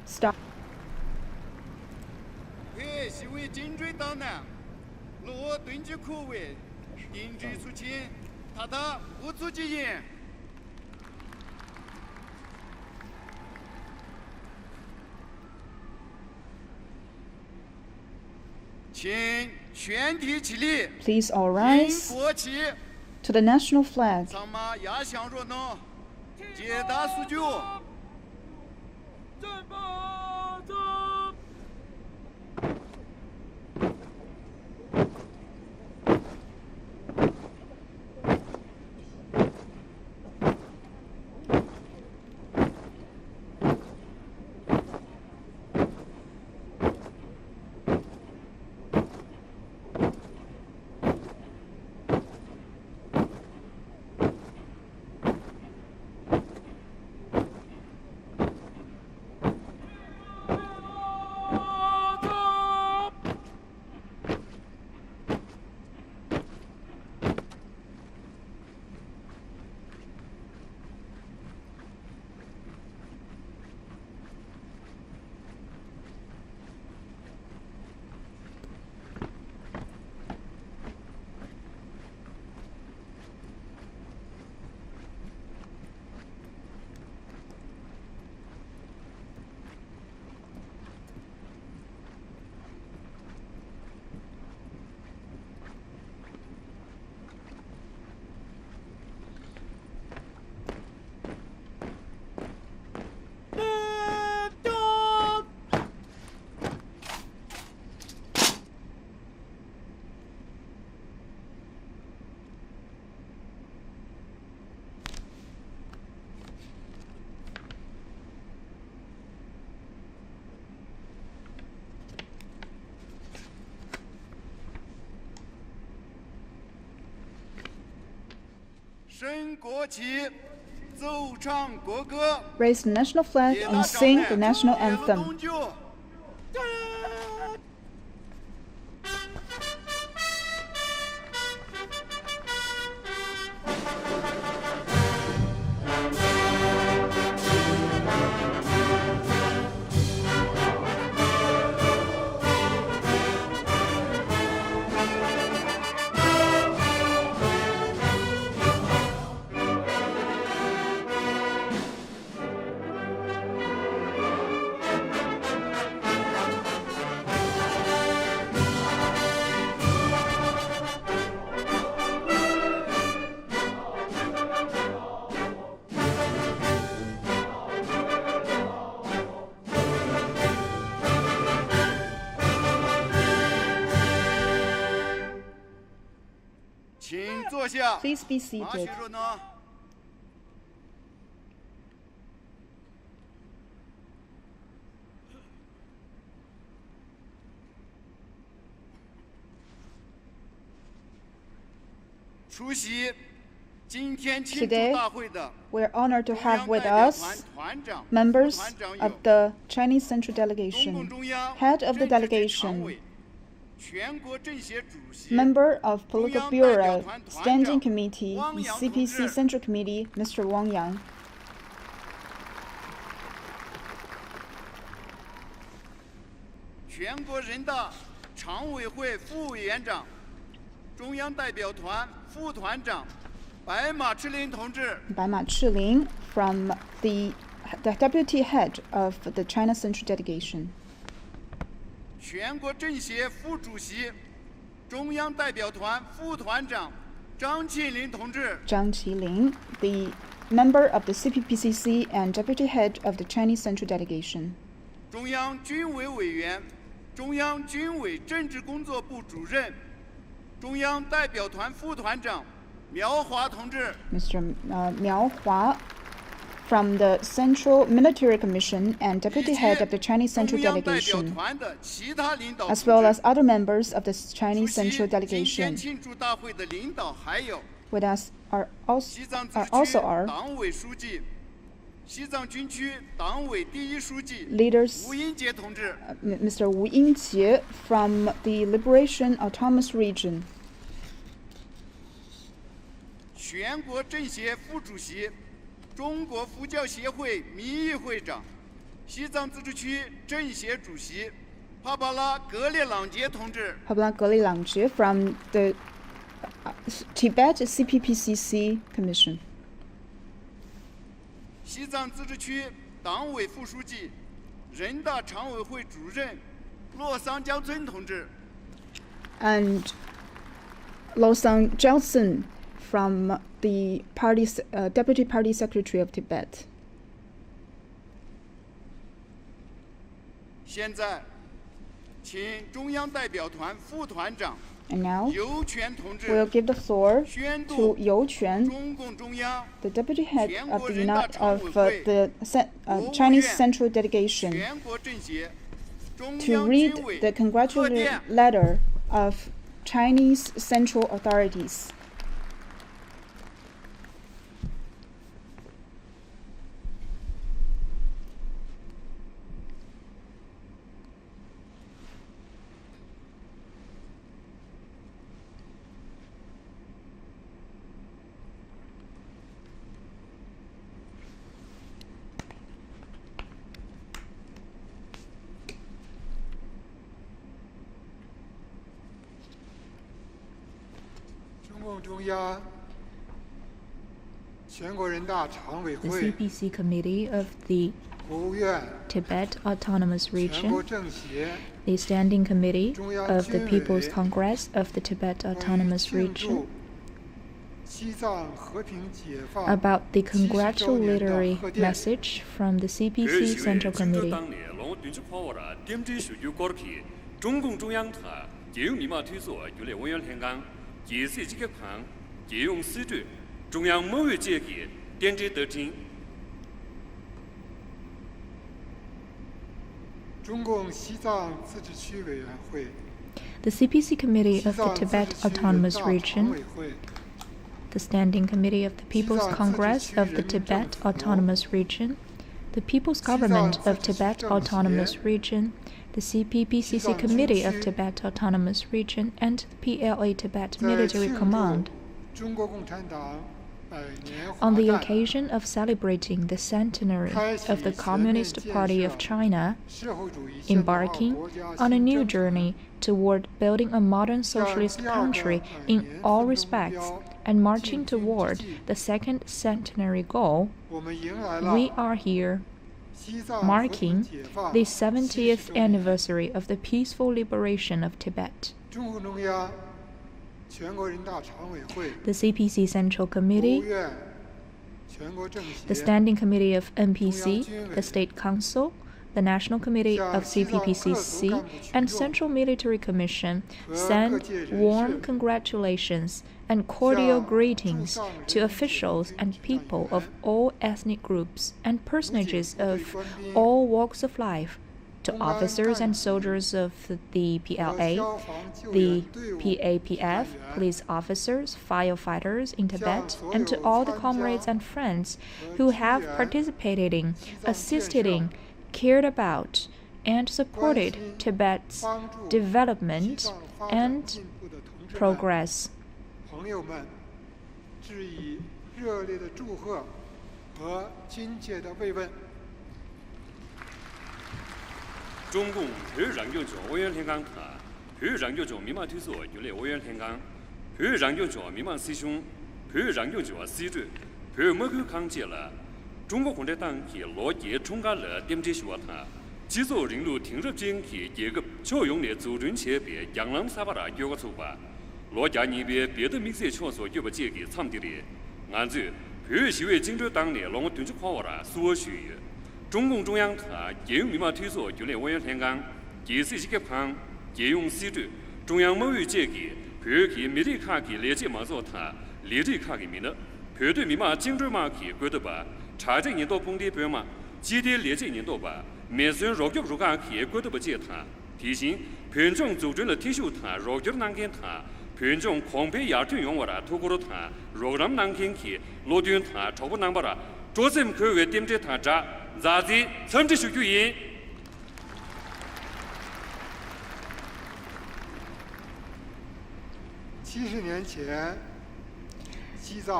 start. 西为紧追到南，落顿之苦味，定之出勤，他不足之言。请全体起立。 Please all rise 国旗。 to the national flag. 苍马压向若能，皆大速就。 升国旗，奏唱国歌。 Raise the national flag and sing the national anthem. Please be seated. 出席今天庆祝 Today, 大会的 we are honored to have with us members of the Chinese Central Delegation, head of the delegation, member of Political Bureau, Standing Committee, and CPC Central Committee, Mr. Wang. 全国人大常委会副委员长、中央代表团副团长白马赤林同志。 白马赤林 from the deputy head of the China Central Delegation. 全国政协副主席、中央代表团副团长张庆林同志。张麒麟 the member of the CPPCC and deputy head of the Chinese Central Delegation. 中央军委委员、中央军委政治工作部主任、中央代表团副团长苗华同志。 Mr. Miao Hua from the Central Military Commission and deputy head of the Chinese Central Delegation, as well as other members of the Chinese Central Delegation. With us are also leaders, Mr. Wu Yingjie from the Liberation Autonomous Region. 全国政协副主席、中国佛教协会名誉会长、西藏自治区政协主席帕巴拉格列朗杰同志 Pabla Golilange from the Tibet CPPCC Commission. 西藏自治区党委副书记、人大常委会主任洛桑江村同志 And Losang Jeltsin from the party's Deputy Party Secretary of Tibet. 现在，请中央代表团副团长 And now 尤权同志 we'll give the floor 宣 to 读 You Quan, 中共中央 the Deputy Head of the, 全国人大常委会 Chinese Central Delegation, 全国政协、中 to 央 read 军委 the 贺 congratulatory 电 letter of Chinese central authorities. The CPC Committee of the Tibet Autonomous Region, the Standing Committee of the People's Congress of the Tibet Autonomous Region, about the congratulatory message from the CPC Central Committee. The CPC Committee of the Tibet Autonomous Region, the Standing Committee of the People's Congress of the Tibet Autonomous Region, the People's Government of Tibet Autonomous Region, the CPPCC Committee of Tibet Autonomous Region, and the PLA Tibet Military Command. On the occasion of celebrating the centenary of the Communist Party of China, embarking on a new journey toward building a modern socialist country in all respects and marching toward the second centenary goal, we are here marking the 70th anniversary of the peaceful liberation of Tibet. The CPC Central Committee, the Standing Committee of NPC, the State Council, the National Committee of CPPCC, and Central Military Commission send warm congratulations and cordial greetings to officials and people of all ethnic groups and personages of all walks of life, to officers and soldiers of the PLA, the PAPF, police officers, firefighters in Tibet, and to all the comrades and friends who have participated in, assisted in, cared about, and supported Tibet's development and progress.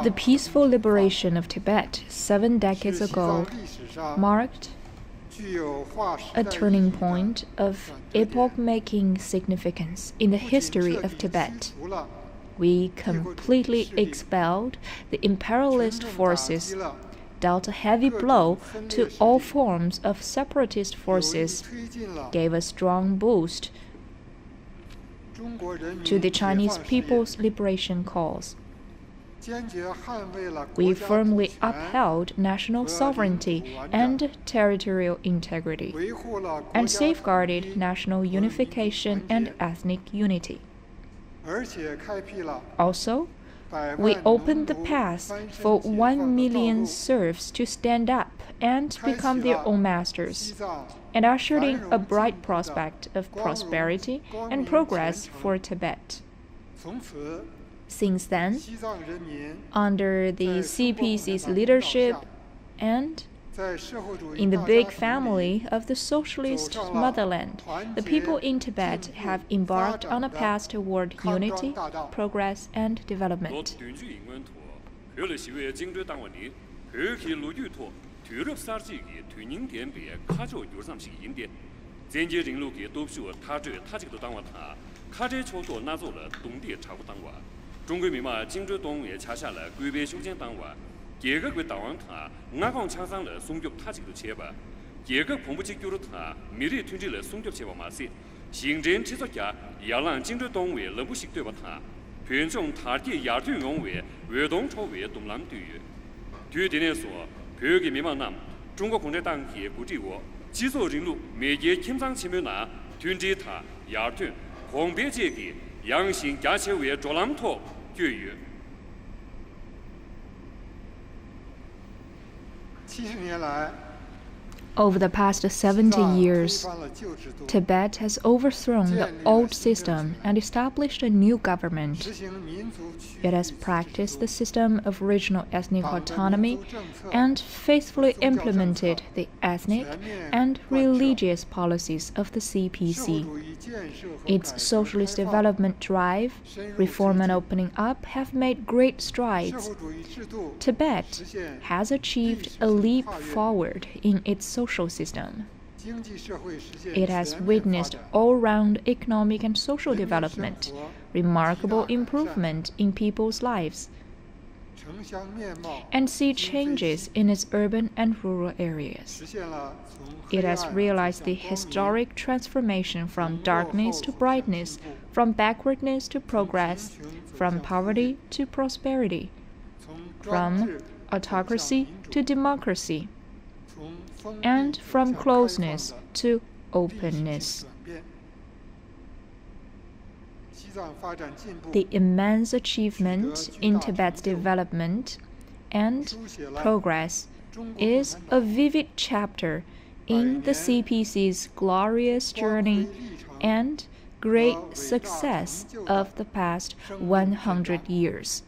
The peaceful liberation of Tibet 7 decades ago marked a turning point of epoch-making significance in the history of Tibet. We completely expelled the imperialist forces, dealt a heavy blow to all forms of separatist forces, gave a strong boost to the Chinese people's liberation cause. We firmly upheld national sovereignty and territorial integrity, and safeguarded national unification and ethnic unity. Also, we opened the path for 1 million serfs to stand up and become their own masters, and ushered in a bright prospect of prosperity and progress for Tibet. Since then, under the CPC's leadership and in the big family of the socialist motherland, the people in Tibet have embarked on a path toward unity, progress, and development. Over the past 70 years, Tibet has overthrown the old system and established a new government. It has practiced the system of regional ethnic autonomy and faithfully implemented the ethnic and religious policies of the CPC. Its socialist development drive, reform and opening up have made great strides. Tibet has achieved a leap forward in its social system. It has witnessed all-round economic and social development, remarkable improvement in people's lives, and see changes in its urban and rural areas. It has realized the historic transformation from darkness to brightness, from backwardness to progress, from poverty to prosperity, from autocracy to democracy, and from closeness to openness. The immense achievement in Tibet's development and progress is a vivid chapter in the CPC's glorious journey and great success of the past 100 years.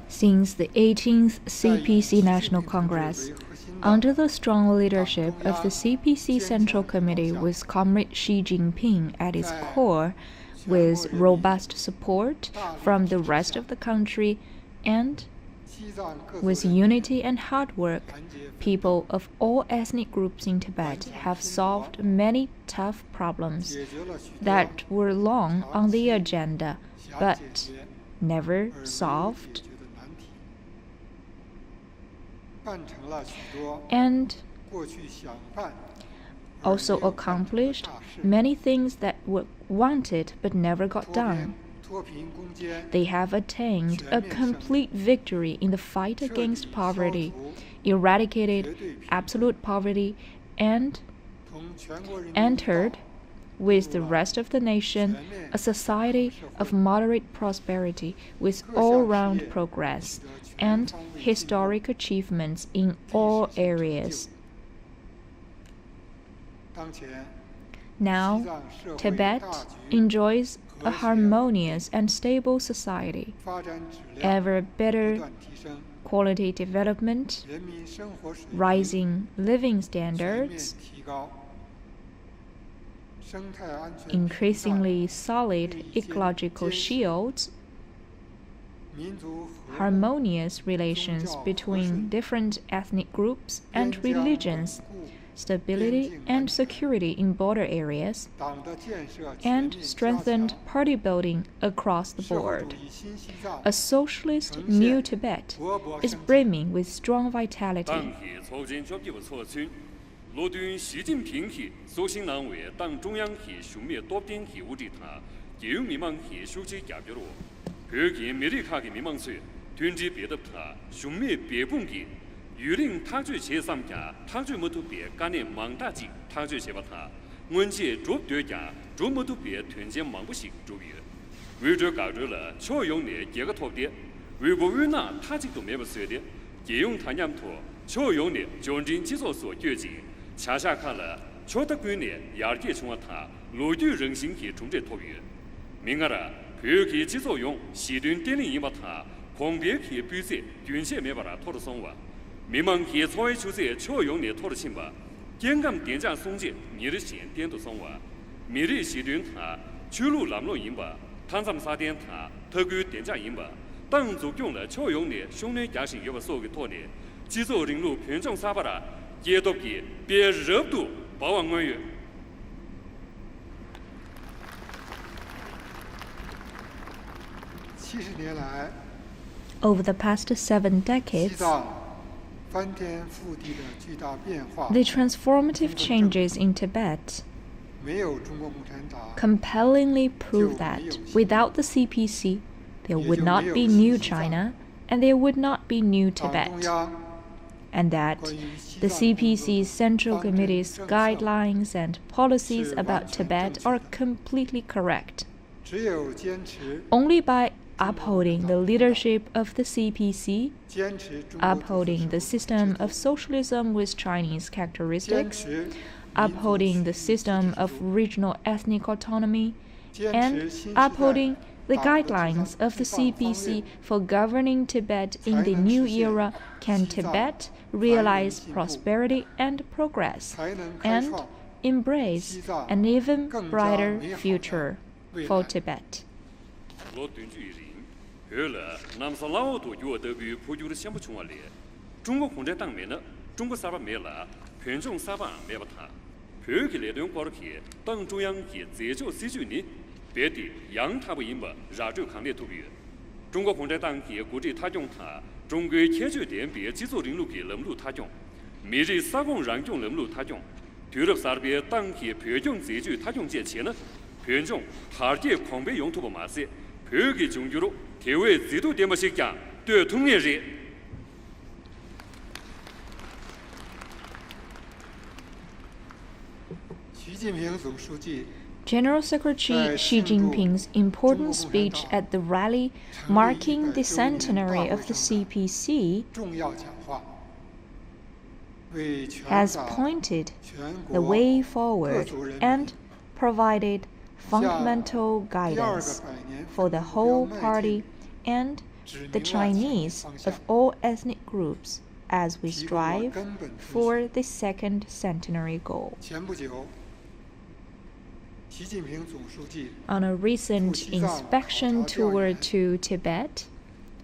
Since the 18th CPC National Congress, under the strong leadership of the CPC Central Committee with Comrade Xi Jinping at its core, with robust support from the rest of the country, and with unity and hard work, people of all ethnic groups in Tibet have solved many tough problems that were long on the agenda, but never solved. and also accomplished many things that were wanted but never got done. They have attained a complete victory in the fight against poverty, eradicated absolute poverty, and entered with the rest of the nation a society of moderate prosperity with all-round progress and historic achievements in all areas. Now, Tibet enjoys a harmonious and stable society, ever better quality development, rising living standards, increasingly solid ecological shields, harmonious relations between different ethnic groups and religions, stability and security in border areas, and strengthened party building across the board. A socialist new Tibet is brimming with strong vitality. 罗顿习近平系所信党为党中央系全面多点系物质他，也有民盟系手机解决了。北京美利卡的民盟说，团结别的他全面别本的，舆论他最前三家，他最没头别概念忙大计，他最前把他，我界做对家，做没头别团结忙不行周围。为这搞着了，超用的几个头的，为国为难他这都没不说的，借用他娘头，超用的将军几所所决定。 恰恰看了，瞧得归年亚界从他罗对人心去从这托别，明个了，培给起作用，西顿点零一把他，狂别去比赛，军械没把他拖得松完，民盟去操一球赛，超用的拖得轻吧，点干点将松解，你的线点都松完，米的西顿他，去路南路赢吧，谈咱们啥点他，特给点将赢吧，当作用了超用的兄弟家信要把所给拖的，几座人路偏重啥把了。 也都给别热度包完官员。70年来 Over the past 7 decades, 西藏翻天覆地的巨大变化 the transformative changes in Tibet 没有中国共产党 compellingly prove that without the CPC, there would not be New China and there would not be New 党 Tibet. 中央 And that the CPC's Central Committee's guidelines and policies about Tibet are completely correct. 只有坚持 Only by upholding the leadership of the CPC, 坚持中国 upholding the system of socialism with Chinese 坚 characteristics, 持 upholding the system of regional ethnic autonomy, 坚 and 持新时 upholding 代 the 党和政 guidelines of the 西方方 CPC 略 for governing Tibet in the 才能 new 实现 era can 西藏 Tibet realize 繁荣进步 prosperity and progress 才能开 and 创 embrace 西藏 an even 更加 brighter 美好的 future 未 for 来 Tibet. 罗顿主人，后来南沙老多就德比普及的想不出来，中国共产党没了，中国啥把没了，群众啥把没把他，后去那段过了去，党中央去这就49年，别的让他不赢吧，让就抗烈投别，中国共产党去估计他用他，中国天主电别几座人路去能路他用，每日啥工让用能路他用，对了啥别党去培养这就他用这钱呢？ 群众他的狂被用途不马些，后给中国路体为制度点么些讲，对同年人。习近平总书记 General Secretary Xi Jinping's important speech at the rally marking the centenary of the CPC 重要讲话，为全 has 党 pointed 全 the 国 way 各 forward 族人民 and provided fundamental 第二个 guidance 百年 for the 奋斗 whole 目标迈 party 进 and 指 the 明了前进 Chinese 方向 of all ethnic groups as we 提供了 strive 根本推 for the second centenary goal. 前不久，习近平总书记 On a recent inspection tour to Tibet,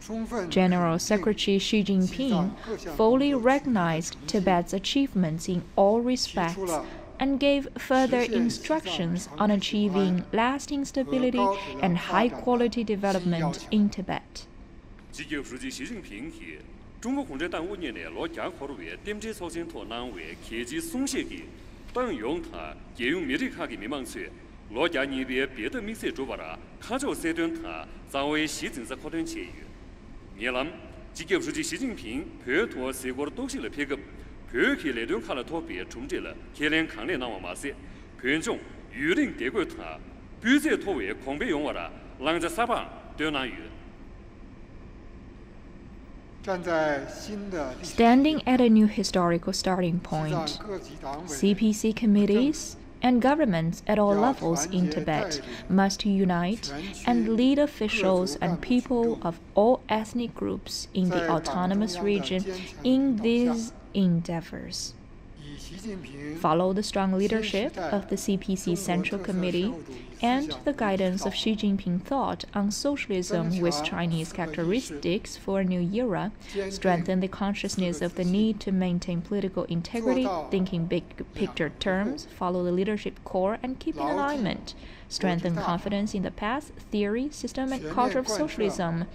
充分 General 肯定 Secretary Xi Jinping fully recognized Tibet's achievements in all respects and gave further instructions on achieving lasting stability and high-quality development in Tibet. 第9书记习近平去中国共产党5年内落家活为点击朝鲜托南为科技松懈的，当用它借用美利卡的民望权，落家你别别的民色主把它卡着这段它作为习政策可能切于，越南即给书记习近平拍拖四国的东西了撇个，拍去那段卡了托别冲击了，可怜抗联南王马些，群众舆论德国它，不再托为狂被用完了，让这沙巴对南语。Standing at a new historical starting point, CPC committees and governments at all levels in Tibet must unite and lead officials and people of all ethnic groups in the autonomous region in these endeavors. Follow the strong leadership of the CPC Central Committee and the guidance of Xi Jinping thought on socialism with Chinese characteristics for a new era, strengthen the consciousness of the need to maintain political integrity, think in big picture terms, follow the leadership core and keep in alignment, strengthen confidence in the path, theory, system and culture of socialism,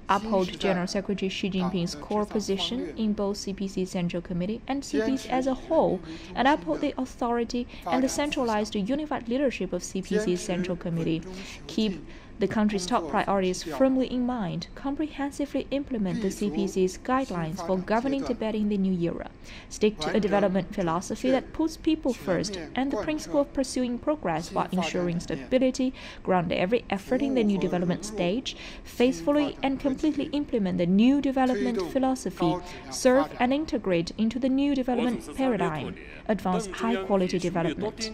uphold General Secretary Xi Jinping's core position in both CPC Central Committee and CPC as a whole, and uphold the authority and the centralized unified leadership of CPC Central Committee. Keep the country's top priorities firmly in mind, comprehensively implement the CPC's guidelines for governing Tibet in the new era. Stick to a development philosophy that puts people first and the principle of pursuing progress while ensuring stability, ground every effort in the new development stage, faithfully and completely implement the new development philosophy, serve and integrate into the new development paradigm, advance high-quality development.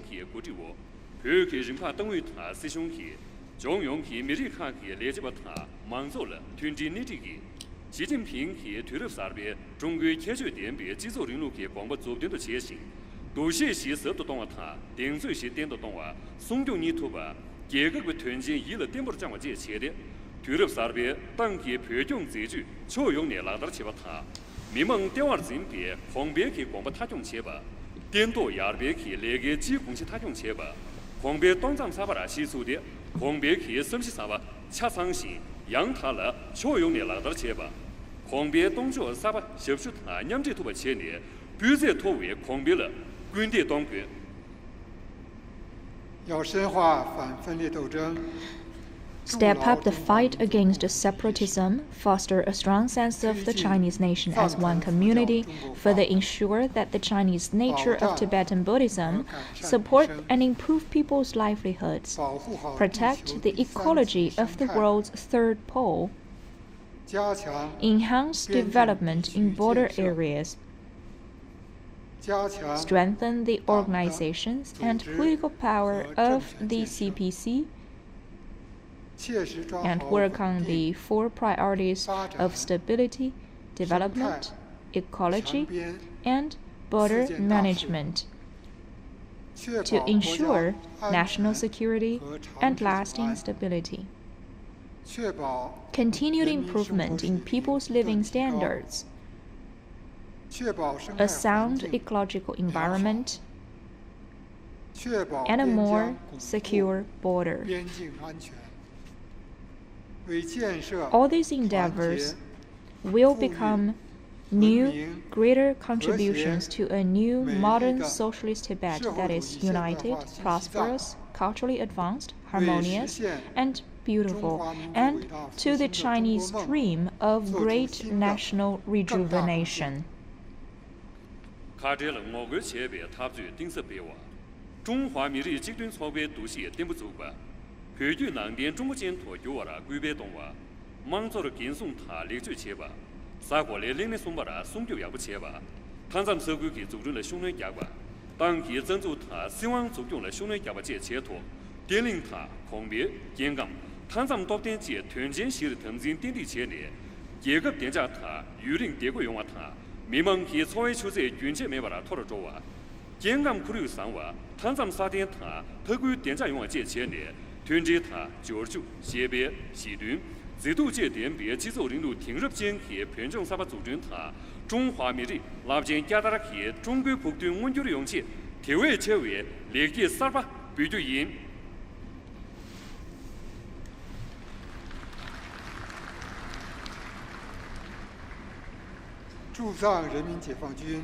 中央去美利卡去列举把它忙走了，团结内地的。习近平去推了啥边，中国科学电别制作人路去广播做点的前行，多些些色都懂了他，点最些点都懂了，松掉泥土吧，这个团结一了点不讲话这切的，推了啥边，当去培养自主，超用你拉到去把它，民盟调二人别，方便去广播他用切吧，点多亚边去那个几公司他用切吧，方便短暂啥把它洗出的。 狂别去什么是啥吧？恰当性让他了，超用你拉到切吧。狂别动作啥吧？是不是他两这头把切呢？不再拖为狂别了，滚地当滚。要深化反分裂斗争。 Step up the fight against separatism, foster a strong sense of the Chinese nation as one community, further ensure that the Chinese nature of Tibetan Buddhism support and improve people's livelihoods, protect the ecology of the world's third pole, enhance development in border areas, strengthen the organizations and political power of the CPC, and work on the 4 priorities of stability, development, ecology, and border management to ensure national security and lasting stability. Continued improvement in people's living standards, a sound ecological environment, and a more secure border. All these endeavors will become new, greater contributions to a new, modern socialist Tibet that is united, prosperous, culturally advanced, harmonious, and beautiful, and to the Chinese dream of great national rejuvenation. 卡这了我国前边他最顶是别话，中华民族极端超越都市顶不足吧。 根据南边中国建托有话了，规别动话，忙着的跟送他列最切吧，啥过来领的送把他送掉也不切吧，他咱们社会给组织了兄弟家吧，当地整组他希望组织了兄弟家吧这切托，点领他抗别健康，他咱们到点这团结系的腾进点地切呢，这个点家他舆论德国用话他，民盟去作为出在军界没把他拖着走啊，健康苦留上话，他咱们啥点他，透过点家用话这切呢。 团结他就是协别协同，制度节点别制作人路听入间去偏重啥把组织他中华民族拉间加大了去中国国对稳久的勇气，体会切为连接啥把不就赢。驻藏人民解放军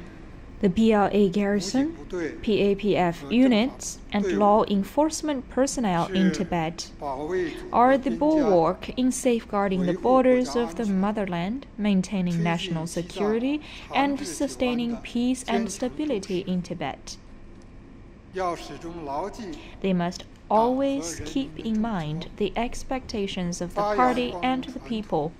The PLA 武警 garrison, 部队 PAPF units, and law enforcement personnel in 是 Tibet 保卫祖 are 国 the 边疆 bulwark in safeguarding the 维护国家 borders of the 安全 motherland, maintaining 推进 national 西藏 security, 长 and 治久安 sustaining 的 peace 坚 and 强斗 stability 士 in Tibet. 要始终牢记 They must always keep in mind the expectations of the party and the people,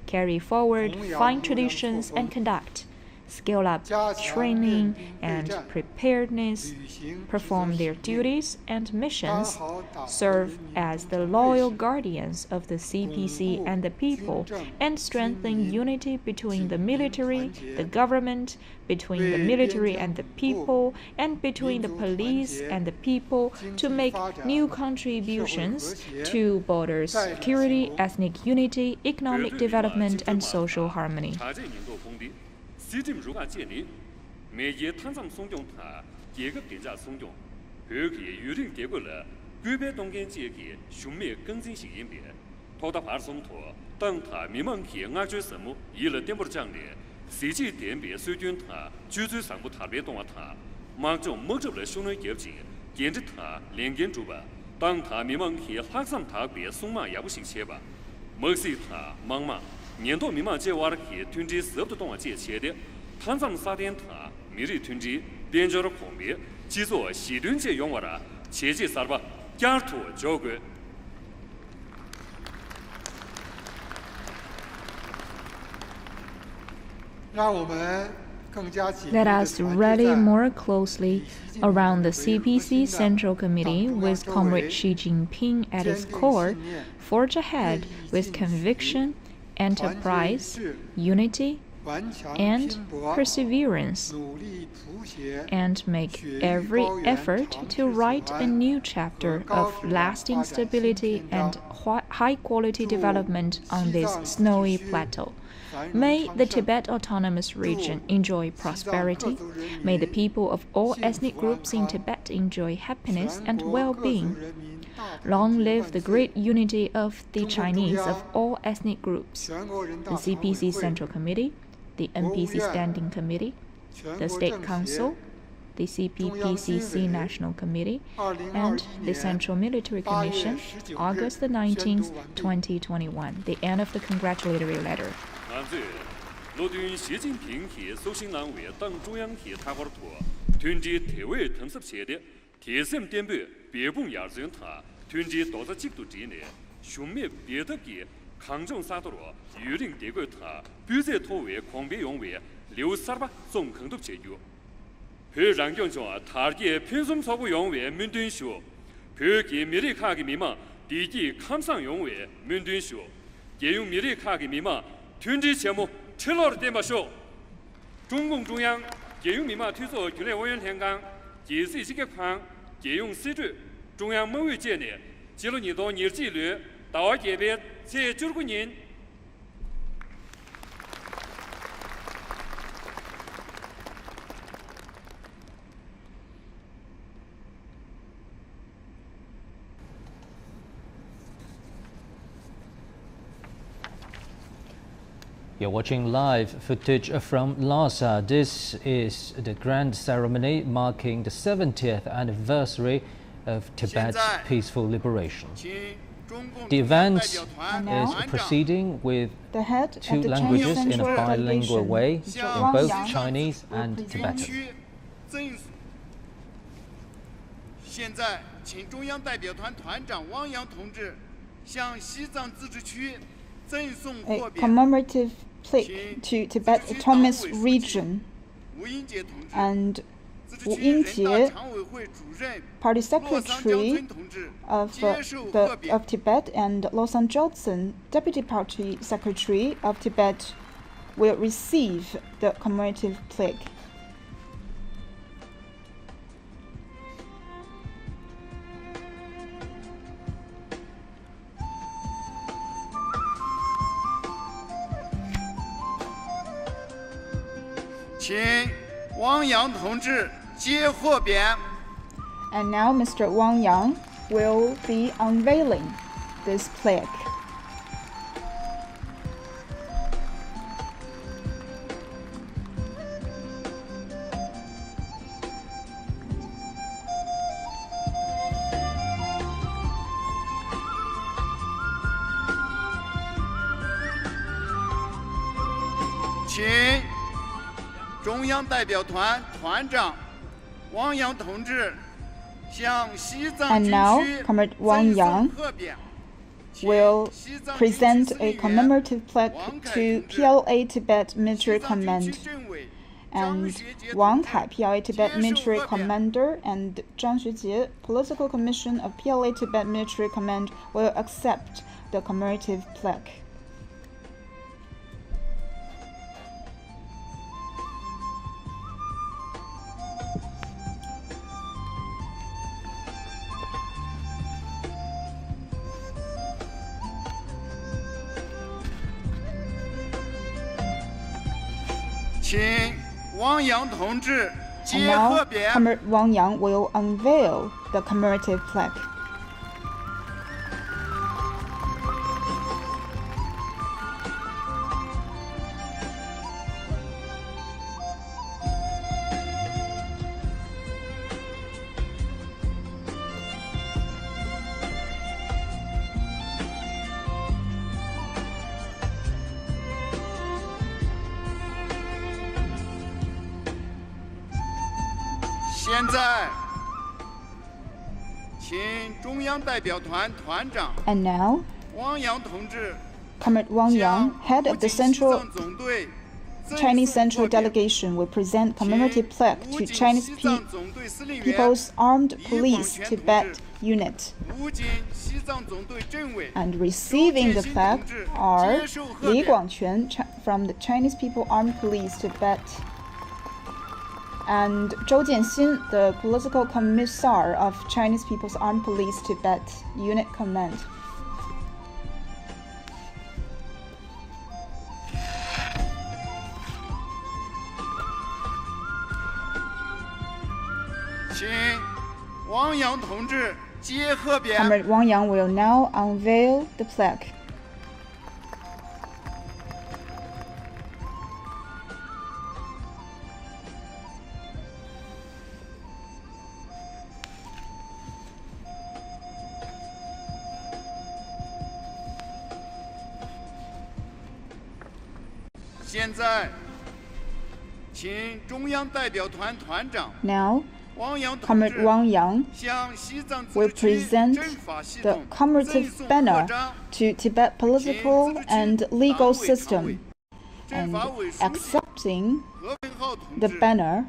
carry forward fine traditions and conduct, scale up training and preparedness, 履行 perform 职责 their 使命 duties and 刚 missions, 好打破 serve 人民 as the 共同 loyal 卫士 guardians of the CPC and the people, 军政 and strengthen 军民 unity between the 警民 military, 团结 the government, between the 为 military 边 and the 疆 people, and between the 民族团 police 结 and the people 经 to 济 make 发展 new 社会 contributions 和谐 to border 再展 security, 兴国 ethnic unity, economic development, and social harmony. 查证引导工的，西进如何建立？每year 탄삼 송정타 계급 대자 송정, 벽이 유린 대고를 규배 동gen 지역의 흉매更新性인배, 토다 발송토, 땅타 미망기 응아주 선무 일을 땜부로 장례, CGTN 배 수준타 주주 상부 타배 동화타, 망정 먹접을 쇼는 겹지, 견지타 랭겐 주바, 땅타 미망기 학삼타 배 송마 야부식 체바, 먹시타 망마, 년도 미망 제와르기 튼지 섭도 동화 제체的, 탄삼 사덴타 미리 튼지 변조로 공비 지소 시륜제 용어라 제지 살바 갸르투 조그 让我们更加紧密 Let 地 us 团结 rally 在 more closely around the CPC Central Committee with Comrade Xi Jinping at its core, forge ahead with conviction, enterprise, unity, 顽强 and 拼搏 perseverance, 努力谱写 and make every effort to write a new chapter of lasting stability and high-quality development on this snowy plateau. May the Tibet Autonomous Region enjoy prosperity. May the people of all ethnic groups in Tibet enjoy happiness and 全国各族 well-being. 人民大团 Long 结 live 万 the 岁 great unity of the Chinese of all ethnic groups. 全国人大 The 常委 CPC 会 Central Committee, the NPC Standing Committee, 全 the 国 State 政协 Council, the CPPCC National Committee, and the Central Military Commission, August the 19th, 2021. The end of the congratulatory letter. 俺这罗顿习近平系首先南为党中央系谈话托，团结特委同时写的，提升点拨别本亚人他，团结多在极度之内，凶灭别的给抗争杀到了，榆林德国他，不再托为狂别用为638总坑都解决。그 랑경정아 타르게 편섬 서구 용외 문둔쇼 벽이 미래카기 미마 디기 감상 용외 문둔쇼 예용 미래카기 미마 튼지 제목 첼러를 땜마쇼 중공중央 예용 미마 투소 균례원연 행강 제시시격황 예용 시주 중央모의제내 지로니도 일지류 다와 예배 제19년 You're watching live footage from Lhasa. This is the grand ceremony marking the 70th anniversary of Tibet's peaceful liberation. 请中共 The 中央 event 代表团 Now- is 团长 proceeding with The head two of the Chinese languages in a Central bilingual Delegation, way Mr. in Wang both Yang, Chinese and 军 Tibetan. 区赠。现在，请中央代表团团长汪洋同志向西藏自治区赠送 a 货匾。 commemorative plaque to Tibet Autonomous Region, 吴英杰同志， and 自治 Wu 区人 Yingjie, 大常委会主任 Party 洛桑娇 Secretary 村同志 of 接受贺匾。 Tibet, and Lhasa Johnson, Deputy Party Secretary of Tibet, will receive the commemorative plaque. "请汪洋同志接货匾。 And now Mr. Wang Yang will be unveiling this plaque. 中央代表团团长汪洋同志向西藏 And 军 now, 区 Comrade 赠 Wang 送 Yang 贺匾，请 will 西藏军区 present 司 a 令员 commemorative plaque 王凯 to 同志 PLA Tibet Military 西藏军 Command 区政委张 and 学杰 Wang 同 Kai, 志 PLA 接 Tibet 受 Military 贺匾。 Commander, and Zhang Xujie, Political Commission of PLA Tibet Military Command, will accept the commemorative plaque. "请汪洋同志 And 接贺 now, 匾。 Comrade Wang Yang will unveil the commemorative plaque. "现在，请中央代表团团长 And now, 汪洋同志 Comrade Wang 向 Yang, head 武 of the 警西 Central 藏总队赠 Chinese 送 Central 贺匾。 Delegation, will present commemorative plaque 武 to 警 Chinese 西藏总队司令员 People's Armed 李广 Police 全同 Tibet 志 Unit. 武警西藏总队政委 And receiving the plaque are Li Guangquan from the Chinese People Armed Police Tibet and Zhou Jianxin, the Political Commissar of Chinese People's Armed Police Tibet Unit Command. "请汪洋同志接贺匾。 Comrade Wang Yang will now unveil the plaque. "现在，请中央代表团团长 Now, 汪洋同 Comrade 志 Wang Yang 向西藏自 will 治区 present 政法系 the 统 commemorative 赠送 banner 徽章， to Tibet 请 political 自治区 and 党 legal 委常委 system, 政 and 法委书记 accepting 何文浩同 the 志， banner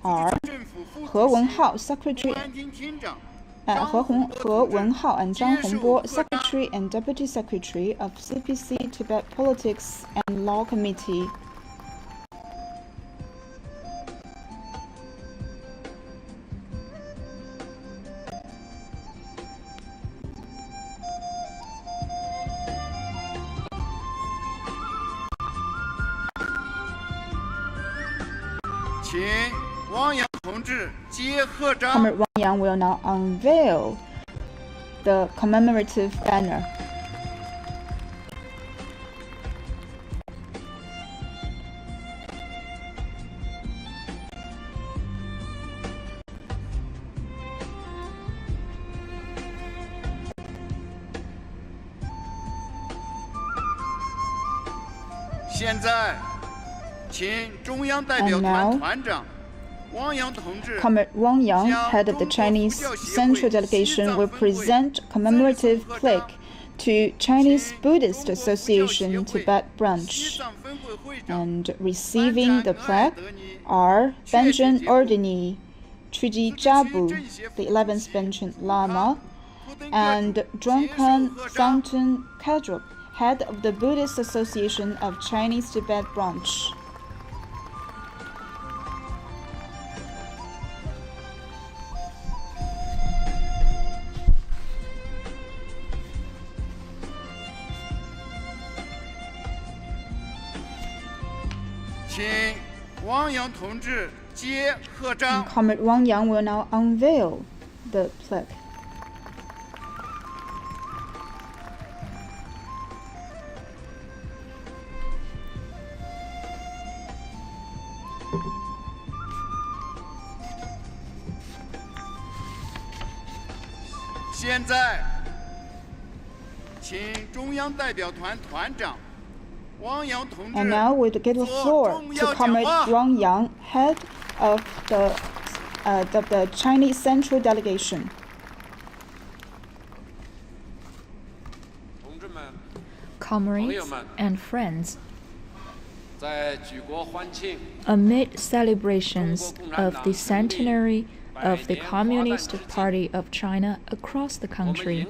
are 政府副 He 主席 Wenhao, Secretary 公安厅厅长 He 张宏波同志 Wenhao and Zhang 接受 Hongbo, 贺章。 Secretary and Deputy Secretary of CPC Tibet Politics and Law Committee. "请汪洋同志接贺章。 Comrade Wang Yang will now unveil the commemorative banner. "现在，请中央代表 And 团 now, 团长汪洋同志 Comrade Wang Yang, head of the Chinese Central Delegation, will present commemorative plaque to Chinese Buddhist Association Tibet 西 branch. 藏分会会长 And receiving the plaque are Benjamin Ordini, Triji Jabu, the 11th Benjamin Lama, and Drunken Thangten Kadrup, head of the Buddhist Association of Chinese Tibet branch. "请汪洋同志接贺章。 Comrade Wang Yang will now unveil the plaque. "现在，请中央代表团团长汪洋同志 And now we'll give the floor to Comrade Wang Yang, head of the Chinese Central Delegation. Comrades and friends, amid celebrations of the centenary of the Communist Party of China across the country,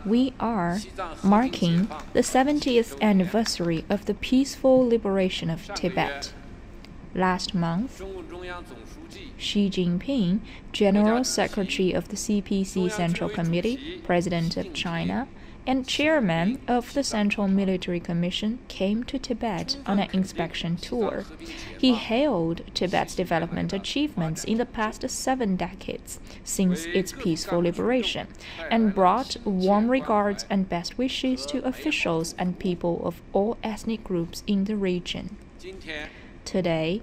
we are marking the 70th anniversary of the peaceful liberation of Tibet. Last month, Xi Jinping, General Secretary of the CPC Central Committee, President of China, and Chairman of the Central Military Commission came to Tibet on an inspection tour. He hailed Tibet's development achievements in the past 7 decades since its peaceful liberation and brought warm regards and best wishes to officials and people of all ethnic groups in the region. Today,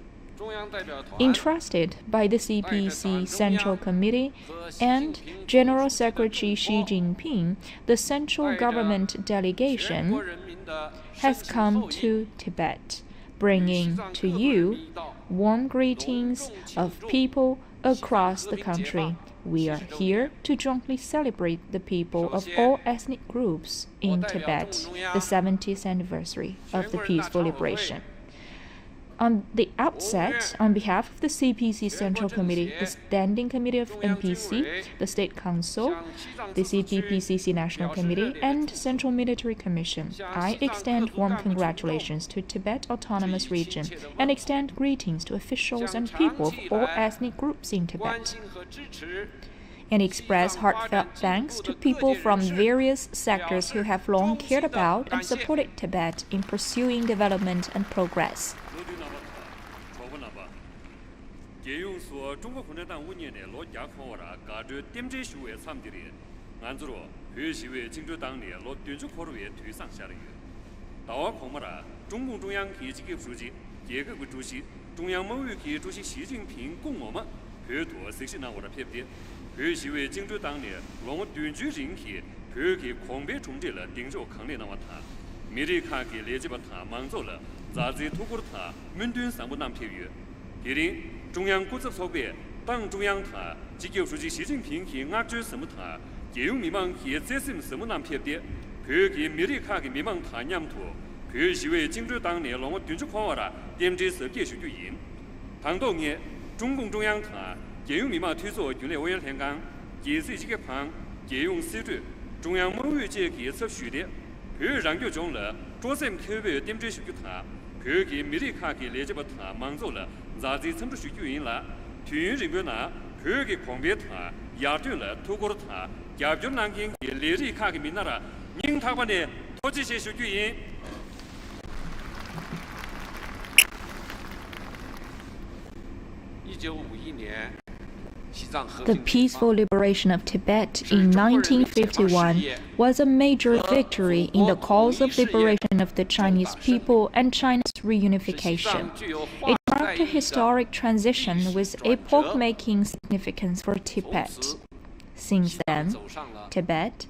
entrusted by the CPC Central Committee and General Secretary Xi Jinping, the central government delegation has come to Tibet, bringing to you warm greetings of people across the country. We are here to jointly celebrate the people of all ethnic groups in Tibet, the 70th anniversary of the peaceful liberation. On the outset, on behalf of the CPC Central Committee, the Standing Committee of NPC, the State Council, the CPPCC National Committee, and Central Military Commission, I extend warm congratulations to Tibet Autonomous Region and extend greetings to officials and people of all ethnic groups in Tibet, and express heartfelt thanks to people from various sectors who have long cared about and supported Tibet in pursuing development and progress. 借用说中国共产党5年的落架抗我啦，加之点这学会参的的，按照了学习为经济党的落短期考虑推上下的。到我看嘛啦，中共中央区纪委书记、改革委主席、中央某委区主席习近平讲我们，很多实现了我的偏的。学习为经济党的让我短期人气，很给狂别冲击了，盯着抗力那么谈，没得看给连接把他忙走了，咋子透过他门端上不难偏越，第二。 中央国策草案，党中央他纪委书记习近平去压制什么他，借用迷茫去再什么难偏的，可给米里卡给迷茫他念头，可是为经济党内让我短期看完了，点这是继续运营。谈到呢，中共中央他借用迷茫推出军队委员天岗，建设几个旁，借用手段，中央某委界给测序的，可让就中了，主审口味点这数据他，可给米里卡给连接把他忙走了。 咋子成都数据赢了？团员人员呢？可给狂别他，压断了，透过了他，加标南京给列里卡给民那了，宁他关的脱这些数据赢。 1951年。 The peaceful liberation of Tibet in 1951 was a major victory in the cause of liberation of the Chinese people and China's reunification. It marked a historic transition with epoch-making significance for Tibet. Since then, Tibet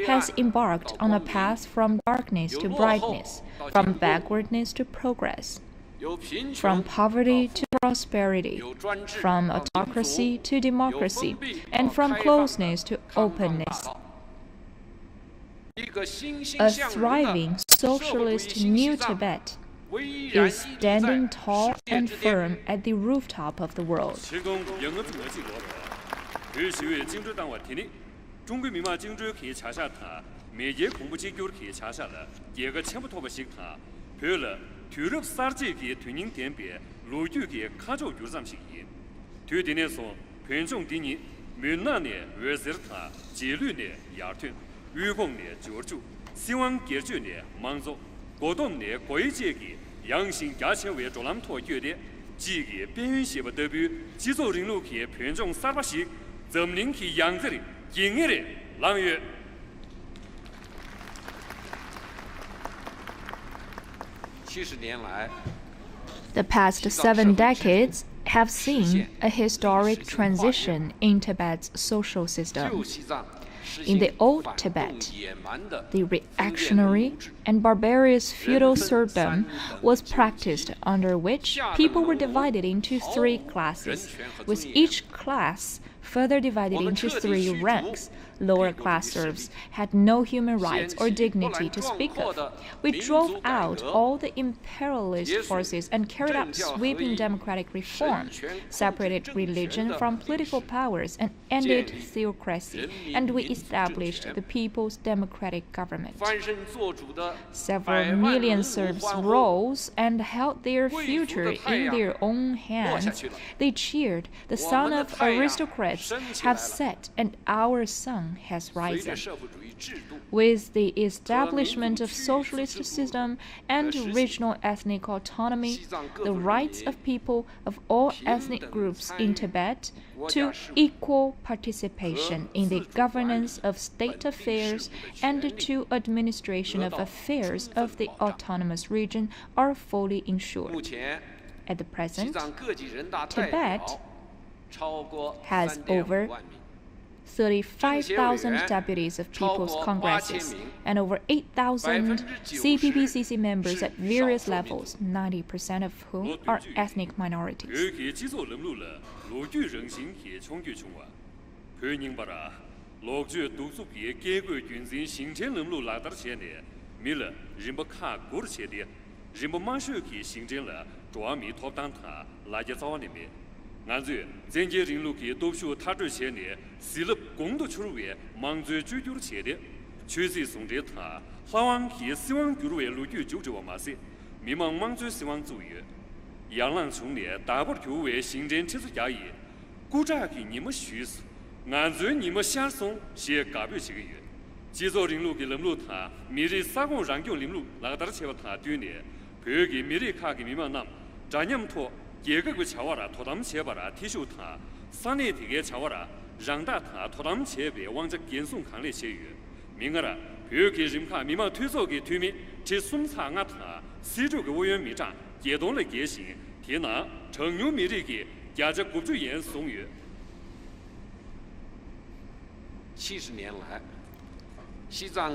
has embarked on a path from darkness to brightness, from backwardness to progress. From poverty to prosperity, from autocracy to democracy, and from closeness to openness. A thriving socialist New Tibet is standing tall and firm at the rooftop of the world. 投入3届的推进点别，陆续的卡着有上行业。推定的说，群众第一，闽南的二十他，纪律的压团，员工的救助，希望解决的满足，各种的规则的阳性加强为做南托觉的，几个边缘些不代表，制作人路去群众300些，证明去样子的经验的来源。 The past 7 decades have seen a historic transition in Tibet's social system. In the old Tibet, the reactionary and barbarous feudal serfdom was practiced, under which people were divided into 3 classes, with each class further divided into 3 ranks. Lower class serfs had no human rights or dignity to speak of. We drove out all the imperialist forces and carried out sweeping democratic reform, separated religion from political powers, and ended theocracy, and we established the People's Democratic Government. Several million serfs rose and held their future in their own hands. They cheered, "The sun of aristocrats have set, and our sun has risen." With the establishment of socialist system and regional ethnic autonomy, the rights of people of all ethnic groups in Tibet to equal participation in the governance of state affairs and to administration of affairs of the autonomous region are fully ensured. At the present, Tibet has over 35,000 deputies of People's Congresses and over 8,000 CPPCC members at various levels, 90% of whom are ethnic minorities.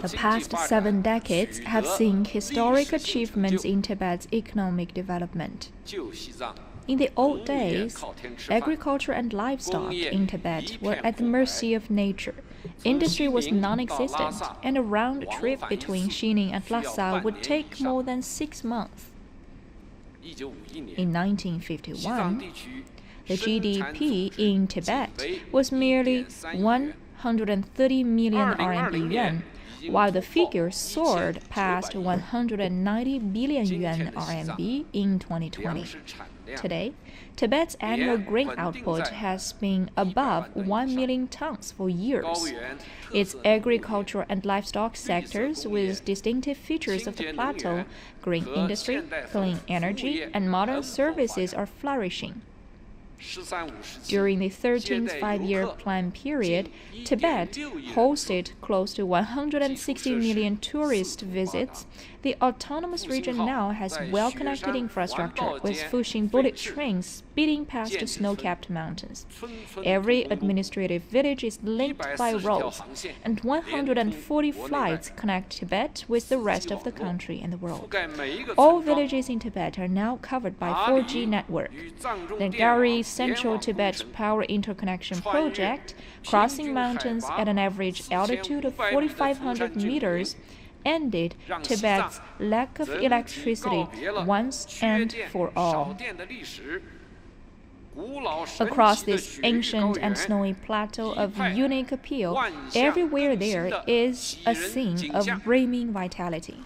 The past 7 decades have seen historic achievements in Tibet's economic development. In the old days, agriculture and livestock in Tibet were at the mercy of nature. Industry was non-existent, and a round trip between Xining and Lhasa would take more than 6 months. In 1951, the GDP in Tibet was merely 130 million RMB yuan, while the figure soared past 190 billion yuan RMB in 2020. Today, Tibet's annual grain output has been above 1 million tons for years. Its agricultural and livestock sectors, with distinctive features of the plateau, green industry, clean energy, and modern services are flourishing. During the 13th five-year plan period, Tibet hosted close to 160 million tourist visits. The autonomous region now has well-connected infrastructure, with Fuxing bullet trains speeding past the snow-capped mountains. Every administrative village is linked by roads, and 140 flights connect Tibet with the rest of the country and the world. All villages in Tibet are now covered by 4G network. The Gari Central Tibet Power Interconnection Project, crossing mountains at an average altitude of 4,500 meters, ended Tibet's lack of electricity once and for all. Across this ancient and snowy plateau of unique appeal, everywhere there is a scene of brimming vitality.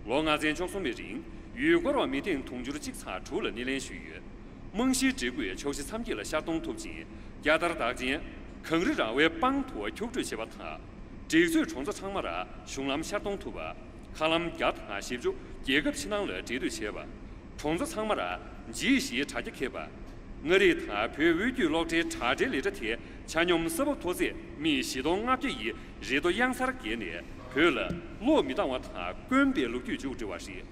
罗亚间乡村民人，如果让缅甸同居的警察出了你连续月，蒙西这个月确实参加了下东突进，亚达的大间，抗日让为帮托求助些把他，这最创作场嘛的，熊他们下东突吧，看他们亚他协助，这个平常了这对些吧，创作场嘛的，这些差距看吧。我的他陪围住老者差这里这天，前我们什么拖着，米西东阿这一，热到阳晒的概念，陪了罗米当我他关闭路就这玩意，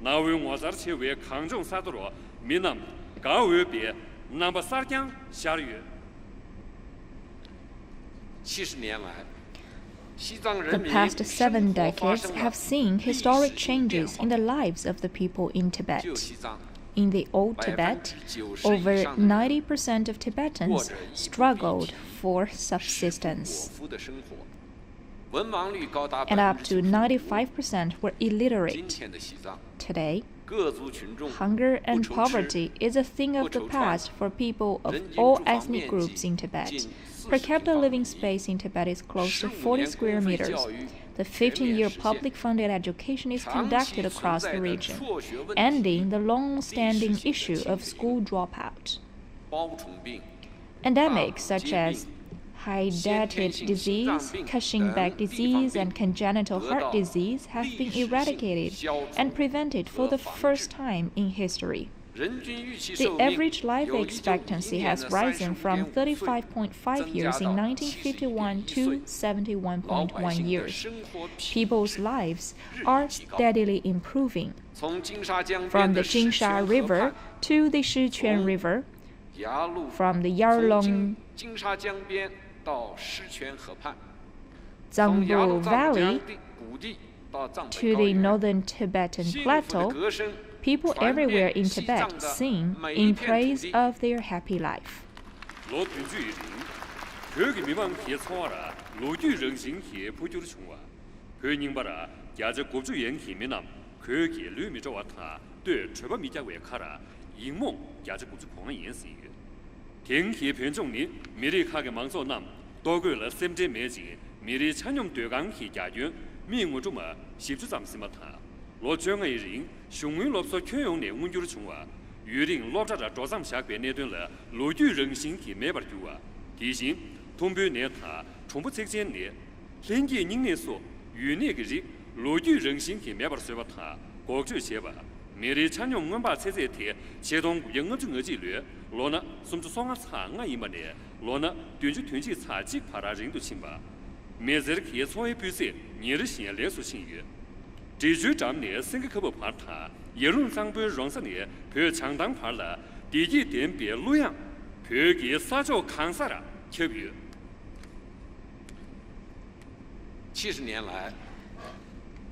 那为我在前为抗争啥多了，闽南高为别，那么啥讲下个月。70年来。The past 7 decades have seen historic changes in the lives of the people in Tibet. In the old Tibet, over 90% of Tibetans struggled for subsistence, and up to 95% were illiterate. Today, hunger and poverty is a thing of the past for people of all ethnic groups in Tibet. Per capita living space in Tibet is close to 40 square meters. The 15-year public-funded education is conducted across the region, ending the long-standing issue of school dropout. Endemics such as hydatid disease, Cushing-Bach disease, and congenital heart disease have been eradicated and prevented for the first time in history. The average life expectancy has risen from 35.5 years in 1951 to 71.1 years. People's lives are steadily improving. From the Jingsha River to the Sichuan River, from the Yarlong Zangbu Valley to the northern Tibetan Plateau, people everywhere in Tibet sing in praise of their happy life.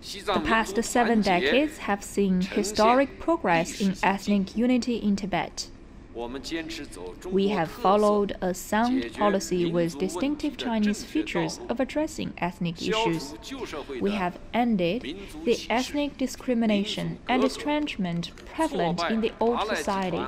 The past 7 decades have seen historic progress in ethnic unity in Tibet. We have followed a sound policy with distinctive Chinese features of addressing ethnic issues. We have ended the ethnic discrimination and estrangement prevalent in the old society,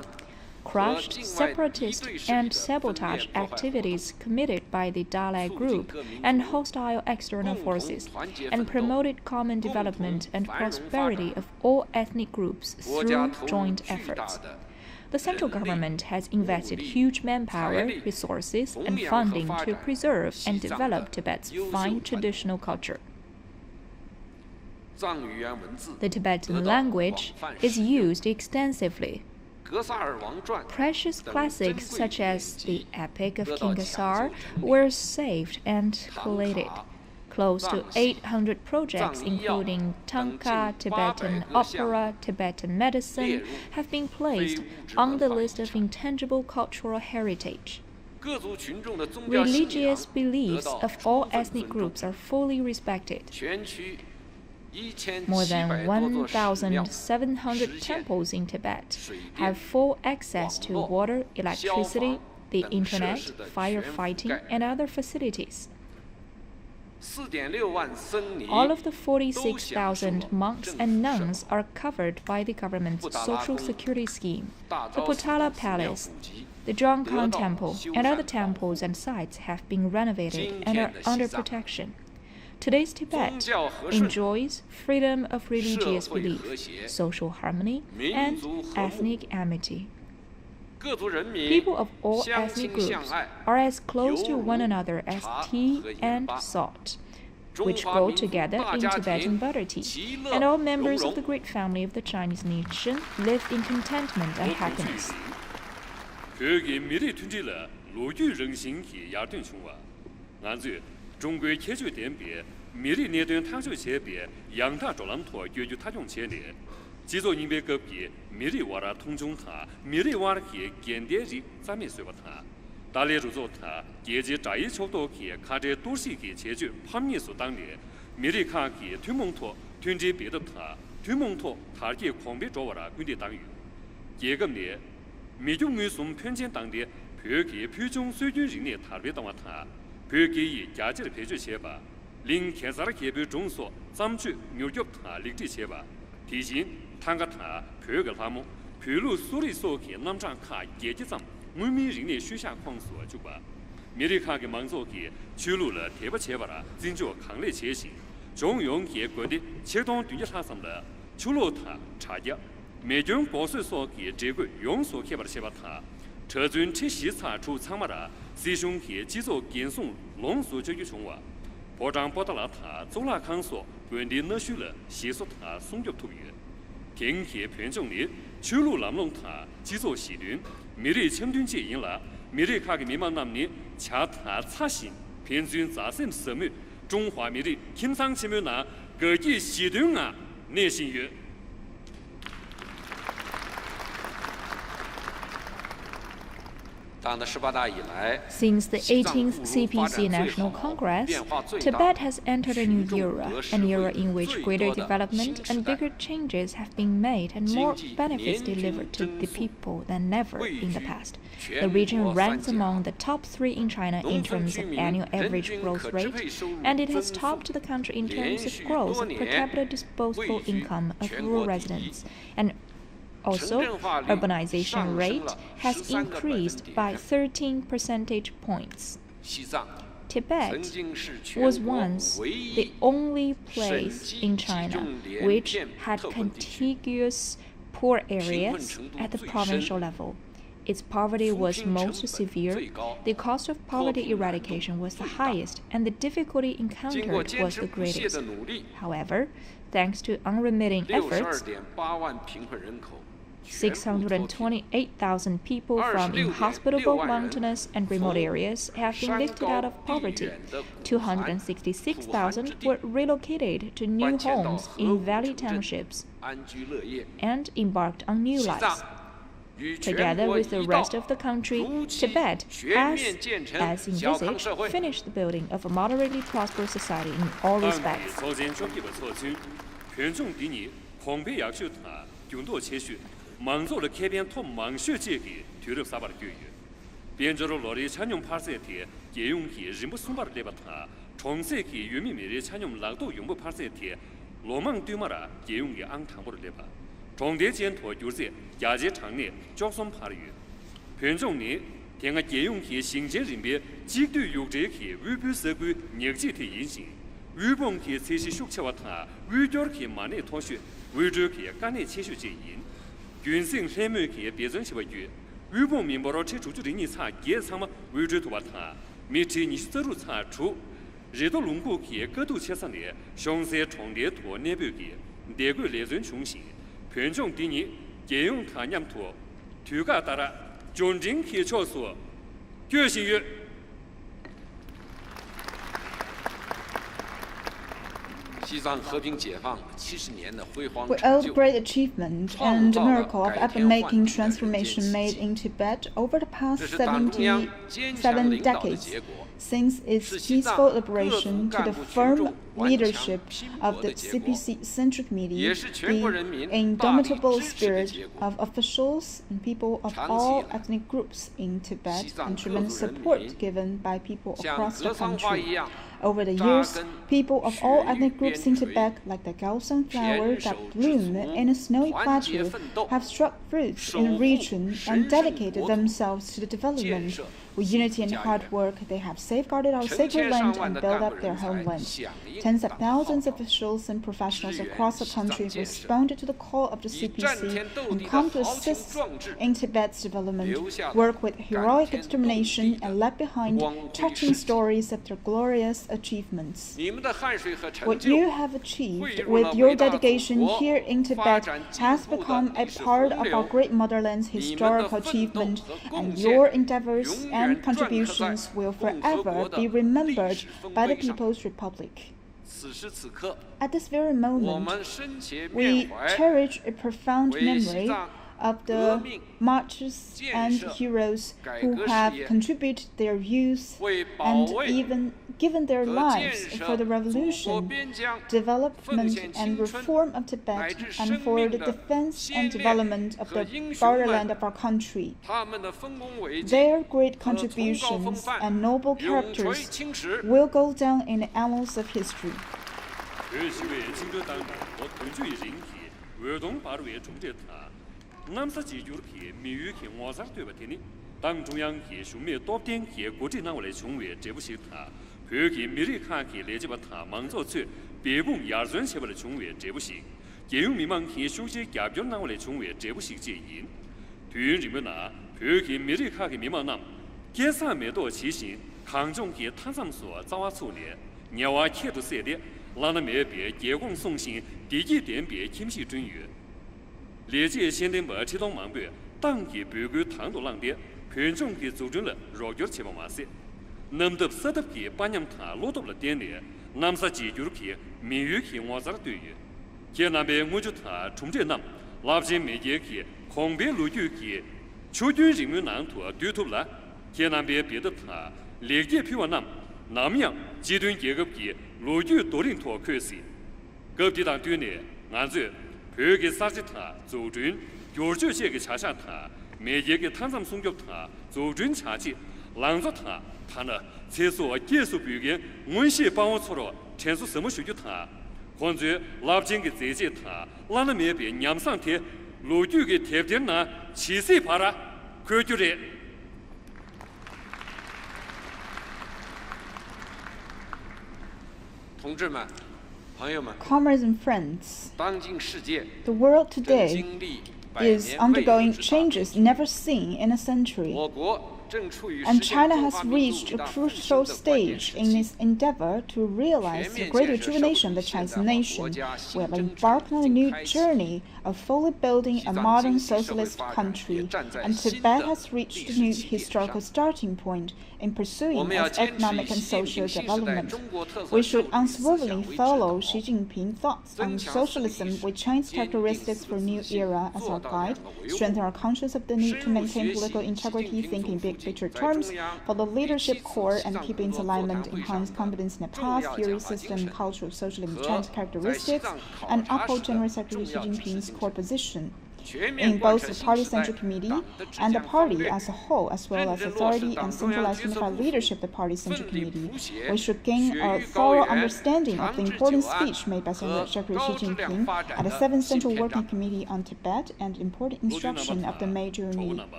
crushed separatist and sabotage activities committed by the Dalai group and hostile external forces, and promoted common development and prosperity of all ethnic groups through joint efforts. The central government has invested huge manpower, resources, and funding to preserve and develop Tibet's fine traditional culture. The Tibetan language is used extensively. Precious classics such as the Epic of King Gasar were saved and collated. Close to 800 projects, including Tanka, Tibetan opera, Tibetan medicine, have been placed on the list of intangible cultural heritage. Religious beliefs of all ethnic groups are fully respected. More than 1,700 temples in Tibet have full access to water, electricity, the internet, firefighting, and other facilities. All of the 46,000 monks and nuns are covered by the government's social security scheme. The Potala Palace, the Zhuangkang Temple, and other temples and sites have been renovated and are under protection. Today's Tibet enjoys freedom of religious belief, social harmony, and ethnic amity. People of all ethnic groups are as close to one another as tea and salt, which go together in Tibetan butter tea, and all members of the great family of the Chinese nation live in contentment and happiness. Since the 18th CPC National Congress, Tibet has entered a new era, an era in which greater development and bigger changes have been made and more benefits delivered to the people than ever in the past. The region ranks among the top 3 in China in terms of annual average growth rate, and it has topped the country in terms of growth of per capita disposable income of rural residents. And also, urbanization rate has increased by 13 percentage points. Tibet was once the only place in China which had contiguous poor areas at the provincial level. Its poverty was most severe, the cost of poverty eradication was the highest, and the difficulty encountered was the greatest. However, thanks to unremitting efforts, 628,000 people from inhospitable, mountainous, and remote areas have been lifted out of poverty. 266,000 were relocated to new homes in valley townships and embarked on new lives. Together with the rest of the country, Tibet has, as envisaged, finished the building of a moderately prosperous society in all respects. With all the great achievement and the miracle of epoch-making transformation made in Tibet over the past 77 decades, since its peaceful liberation to the firm leadership of the CPC Central Committee, the indomitable spirit of officials and people of all ethnic groups in Tibet, and tremendous support given by people across the country. Over the years, people of all ethnic groups in Tibet, like the Gao sunflower that bloom in a snowy plateau, have struck roots in the region and dedicated themselves to the development With unity and hard work, they have safeguarded our sacred land and built up their homeland. Tens of thousands of officials and professionals across the country have responded to the call of the CPC and come to assist in Tibet's development, work with heroic determination, and left behind touching stories of their glorious achievements. What you have achieved with your dedication here in Tibet has become a part of our great motherland's historical achievement, and your endeavors and contributions will forever be remembered by the People's Republic. At this very moment, we cherish a profound memory of the martyrs and heroes who have contributed their youth and even given their lives for the revolution, development and reform of Tibet, and for the defense and development of the borderland of our country. Their great contributions and noble characters will go down in the annals of history. Comrades and friends, the world today is undergoing changes never seen in a century, and China has reached a crucial stage in its endeavor to realize the great rejuvenation of the Chinese nation. We have embarked on a new journey of fully building a modern socialist country, and Tibet has reached a new historical starting point in pursuing its economic and social development. We should unswervingly follow Xi Jinping's thoughts on socialism with Chinese characteristics for a new era as our guide, strengthen our conscience of the need to maintain political integrity, think in big picture terms, follow the leadership core and keep its alignment, enhance competence in the past, theory, system, culture of socialism, Chinese characteristics, and uphold General Secretary Xi Jinping's core position in both the Party Central Committee and the party as a whole, as well as authority and centralized unified leadership of the Party Central Committee. We should gain a thorough understanding of the important speech made by Secretary Xi Jinping at the 7th Central Working Committee on Tibet and important instruction of the Major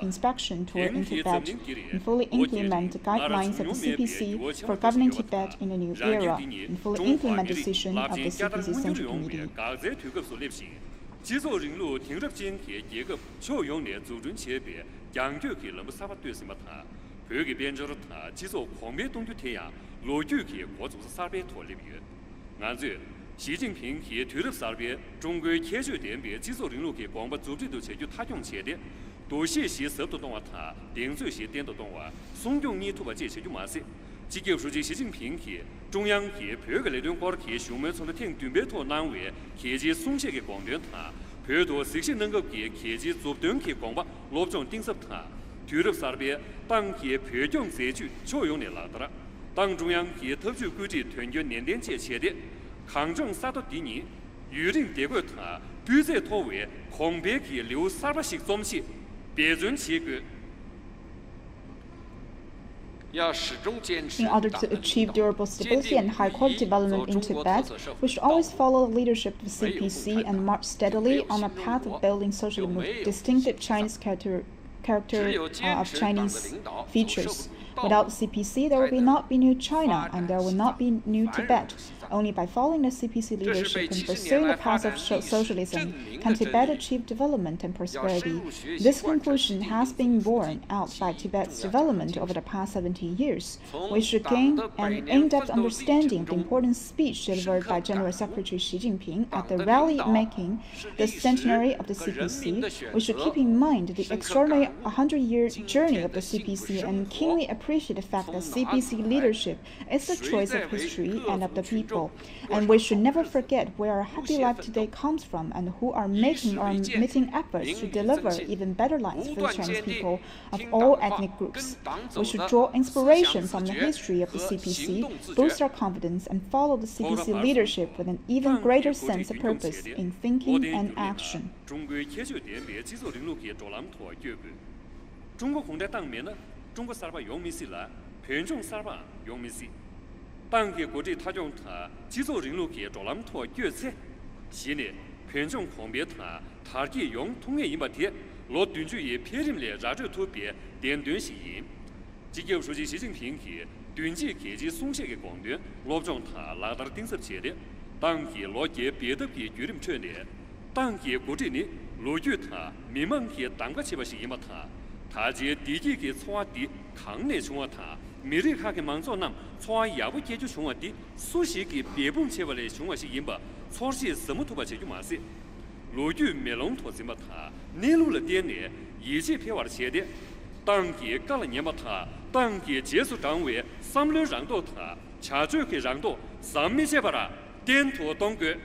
Inspection Tour in Tibet, and fully implement the guidelines of the CPC for governing Tibet in a new era, and fully implement the decision of the CPC Central Committee. 基座人路停入间给结构效用的组织级别，强调给人们沙发对什么他，这个编制了他基座方面动作天涯，罗举给国组织沙边脱离别。按照习近平给推入沙边，中国科学电别基座人路给广播组织都解决他用钱的，多些些手段动画他，定做些电动动画，松用你突破这些就马些。 即旧书记习近平去中央去别个那段话去上面从那听对面头难为，去去松懈的广电他，别多实现能够去去做短去广播落中顶上他，推入沙边当去别将社区效用的拉达了，当中央去特殊估计团结年节前的，抗争杀到第二，舆论结果他对这拖为抗别去留300总起，别准结果。 In order to achieve durable stability and high-quality development in Tibet, we should always follow the leadership of the CPC and march steadily on a path of building socialism with distinctive Chinese character of Chinese features. Without CPC, there will not be new China, and there will not be new Tibet. Only by following the CPC leadership and pursuing the path of socialism can Tibet achieve development and prosperity. This conclusion has been borne out by Tibet's development over the past 70 years. We should gain an in-depth understanding of the important speech delivered by General Secretary Xi Jinping at the rally marking the centenary of the CPC. We should keep in mind the extraordinary 100-year journey of the CPC and keenly appreciate the fact that CPC leadership is the choice of history and of the people. And we should never forget where our happy life today comes from and who are making or making efforts to deliver even better lives for the Chinese people of all ethnic groups. We should draw inspiration from the history of the CPC, boost our confidence, and follow the CPC leadership with an even greater sense of purpose in thinking and action. 当给国际他将他制作人路给着咱托决策，现在偏重方面他给用同业一把铁，老短距也偏人来让这图别电短吸引，这个书记习近平给短期科技松懈的光端，老将他拉到顶上去的，当给老给别的给决定出来，当给国际呢老觉他民忙给当个七八是一把他这第几个错的抗内错他。 每日看个忙做呢，错也不解决穷问题，所以给别本切不来穷问是因吧，错是什么都不解决嘛是，路遇没龙头怎么他，内陆了点呢，一切偏往切的，当给干了年嘛他，当给结束岗位，三六让到他，恰就给让到，上面些把它点头当个。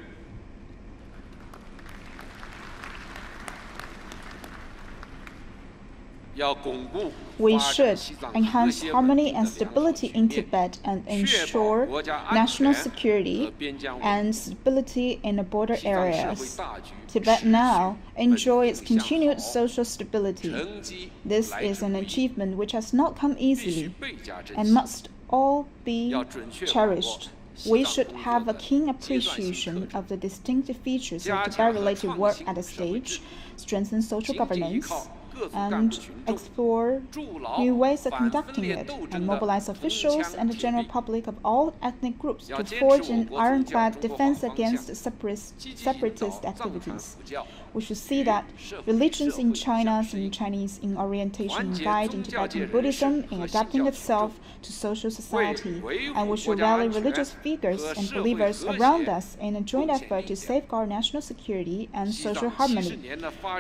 We should enhance harmony and stability in Tibet and ensure national security and stability in the border areas. Tibet now enjoys continued social stability. This is an achievement which has not come easily and must all be cherished. We should have a keen appreciation of the distinctive features of Tibet-related work at the stage, strengthen social governance, and explore new ways of conducting it, and mobilize officials and the general public of all ethnic groups to forge an ironclad defense against separatist activities. We should see that religions in China and Chinese in orientation guide in Tibetan Buddhism in adapting itself to social society, and we should rally religious figures and believers around us in a joint effort to safeguard national security and social harmony.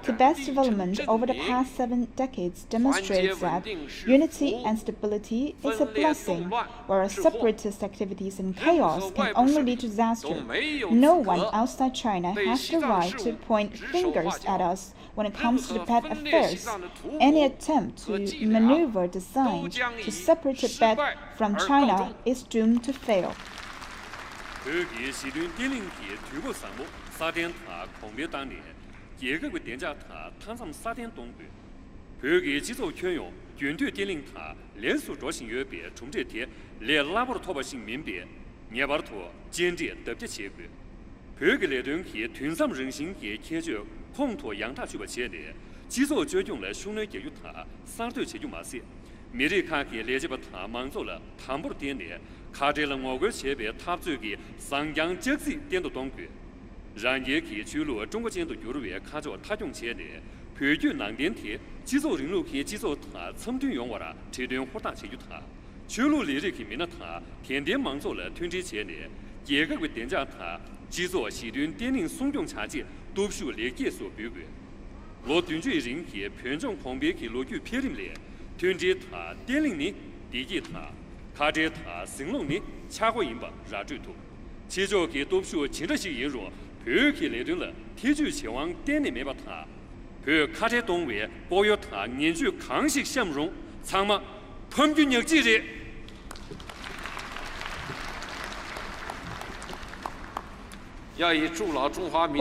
Tibet's development over the past 7 decades demonstrates that unity and stability is a blessing, whereas separatist activities and chaos can only lead to disaster. No one outside China has the right to point fingers at us when it comes to Tibet affairs. Any attempt to maneuver designed to separate Tibet from China is doomed to fail. We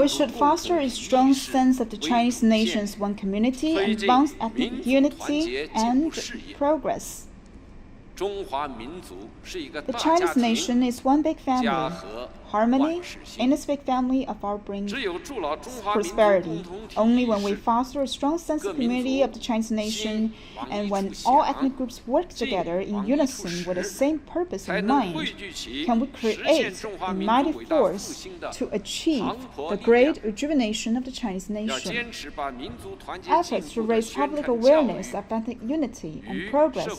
should foster a strong sense of the Chinese nation as one community and bounce ethnic unity and progress. The Chinese nation is one big family. harmony in the big family of our brings prosperity. Only when we foster a strong sense of community of the Chinese nation, and when all ethnic groups work together in unison with the same purpose in mind, can we create a mighty force to achieve the great rejuvenation of the Chinese nation. Efforts to raise public awareness of ethnic unity and progress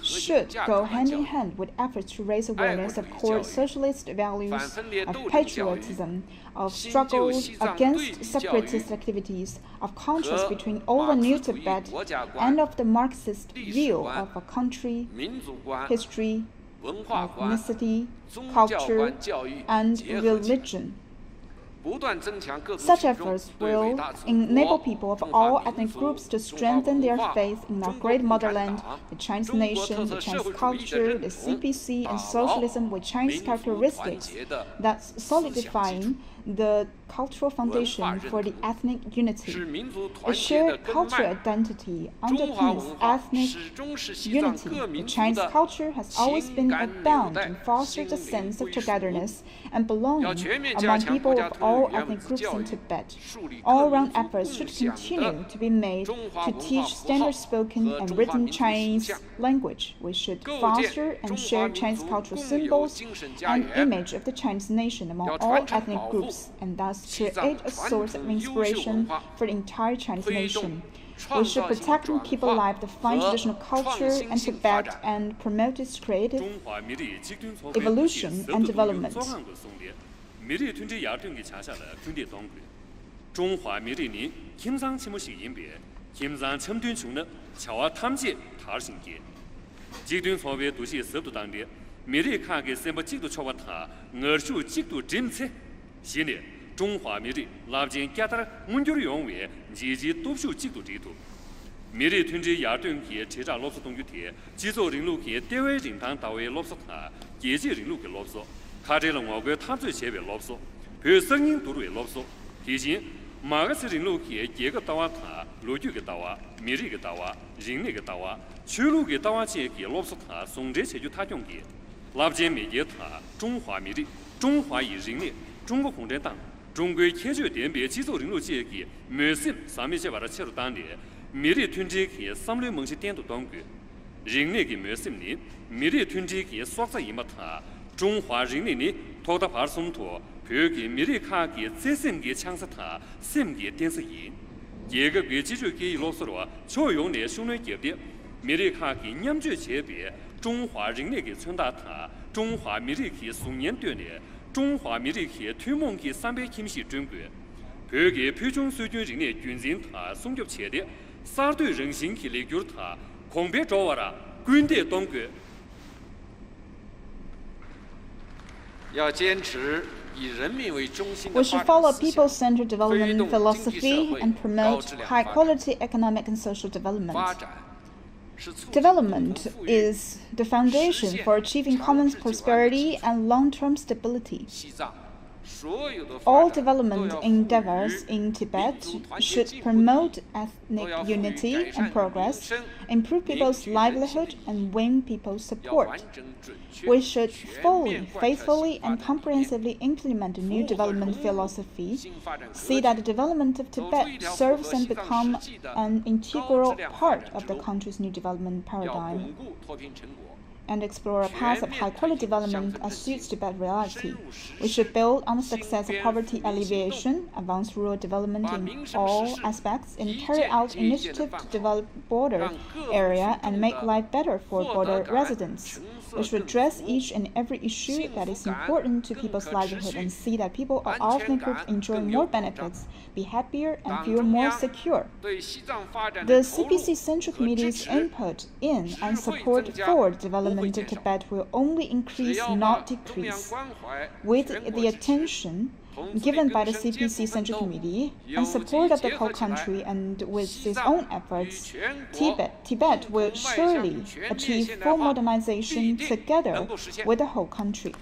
should go hand in hand with efforts to raise awareness of core socialist values, of patriotism, of struggles against separatist activities, of contrast between old and new Tibet, and of the Marxist view of a country, history, ethnicity, culture, and religion. Such efforts will enable people of all ethnic groups to strengthen their faith in our great motherland, the Chinese nation, the Chinese culture, the CPC, and socialism with Chinese characteristics, thus solidifying the cultural foundation for the ethnic unity. A shared cultural identity underpins ethnic unity. The Chinese culture has always been abound and fostered a sense of togetherness and belonging among people of all ethnic groups in Tibet. All-round efforts should continue to be made to teach standard spoken and written Chinese language. We should foster and share Chinese cultural symbols and image of the Chinese nation among all ethnic groups, and thus create a source of inspiration for the entire Chinese nation. We should protect and keep alive the fine traditional culture in Tibet and promote its creative evolution and development. We should follow people-centered development philosophy and promote high-quality economic and social development. Development is the foundation for achieving common prosperity and long-term stability. All development endeavors in Tibet should promote ethnic unity and progress, improve people's livelihood, and win people's support. We should fully, faithfully, and comprehensively implement the new development philosophy, see that the development of Tibet serves and becomes an integral part of the country's new development paradigm, and explore a path of high-quality development as suits Tibet reality. We should build on the success of poverty alleviation, advance rural development in all aspects, and carry out initiatives to develop border area and make life better for border residents. We should address each and every issue that is important to people's livelihood and see that people of all ethnic groups enjoy more benefits, be happier, and feel more secure. The CPC Central Committee's input in and support for development of Tibet will only increase, not decrease. With the attention given by the CPC Central Committee and support of the whole country, and with its own efforts, Tibet will surely achieve full modernization together with the whole country.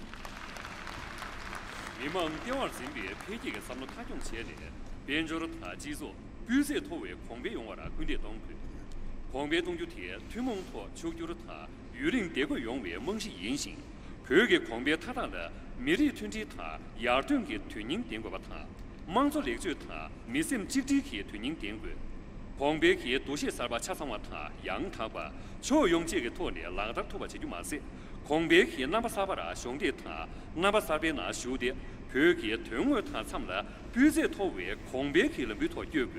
벽에 광배 타다는 미리 튼지 타 야rdun기 튜닝 된 거바 타 망조 렉주 타 미심 직직히 튜닝 된 거. 광배기 도시 살바 차상와 타 양타바 초용지게 토네 랑다 토바 제주 마세. 광배기 나바사바라兄弟 타 나바사베나 쇼데 벽에 등을 타 참라 bü제 토웨 광배기를 비토 gö고.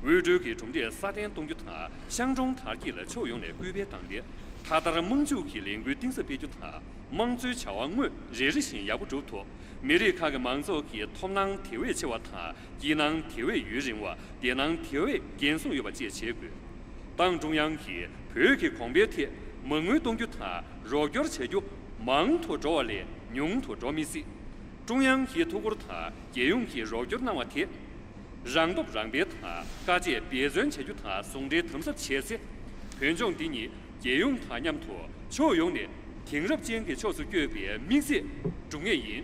为这个中间3点东西他相中他给了抽用的规别当的，他当然蒙住去领规定是别就他蒙住乔王我热热心也不周脱，每日看个蒙住去通囊体位去话他，技能体位与人话，电能体位减速又把这切过，当中央去配去狂别贴，蒙为东西他若脚切就蒙托着嘞，用托着米西，中央去透过他也用去若脚那么贴。 让都让别他，感觉别人解决他送的同时切切，群众对你借用他念托，所用的听入间给确实个别明显重原因。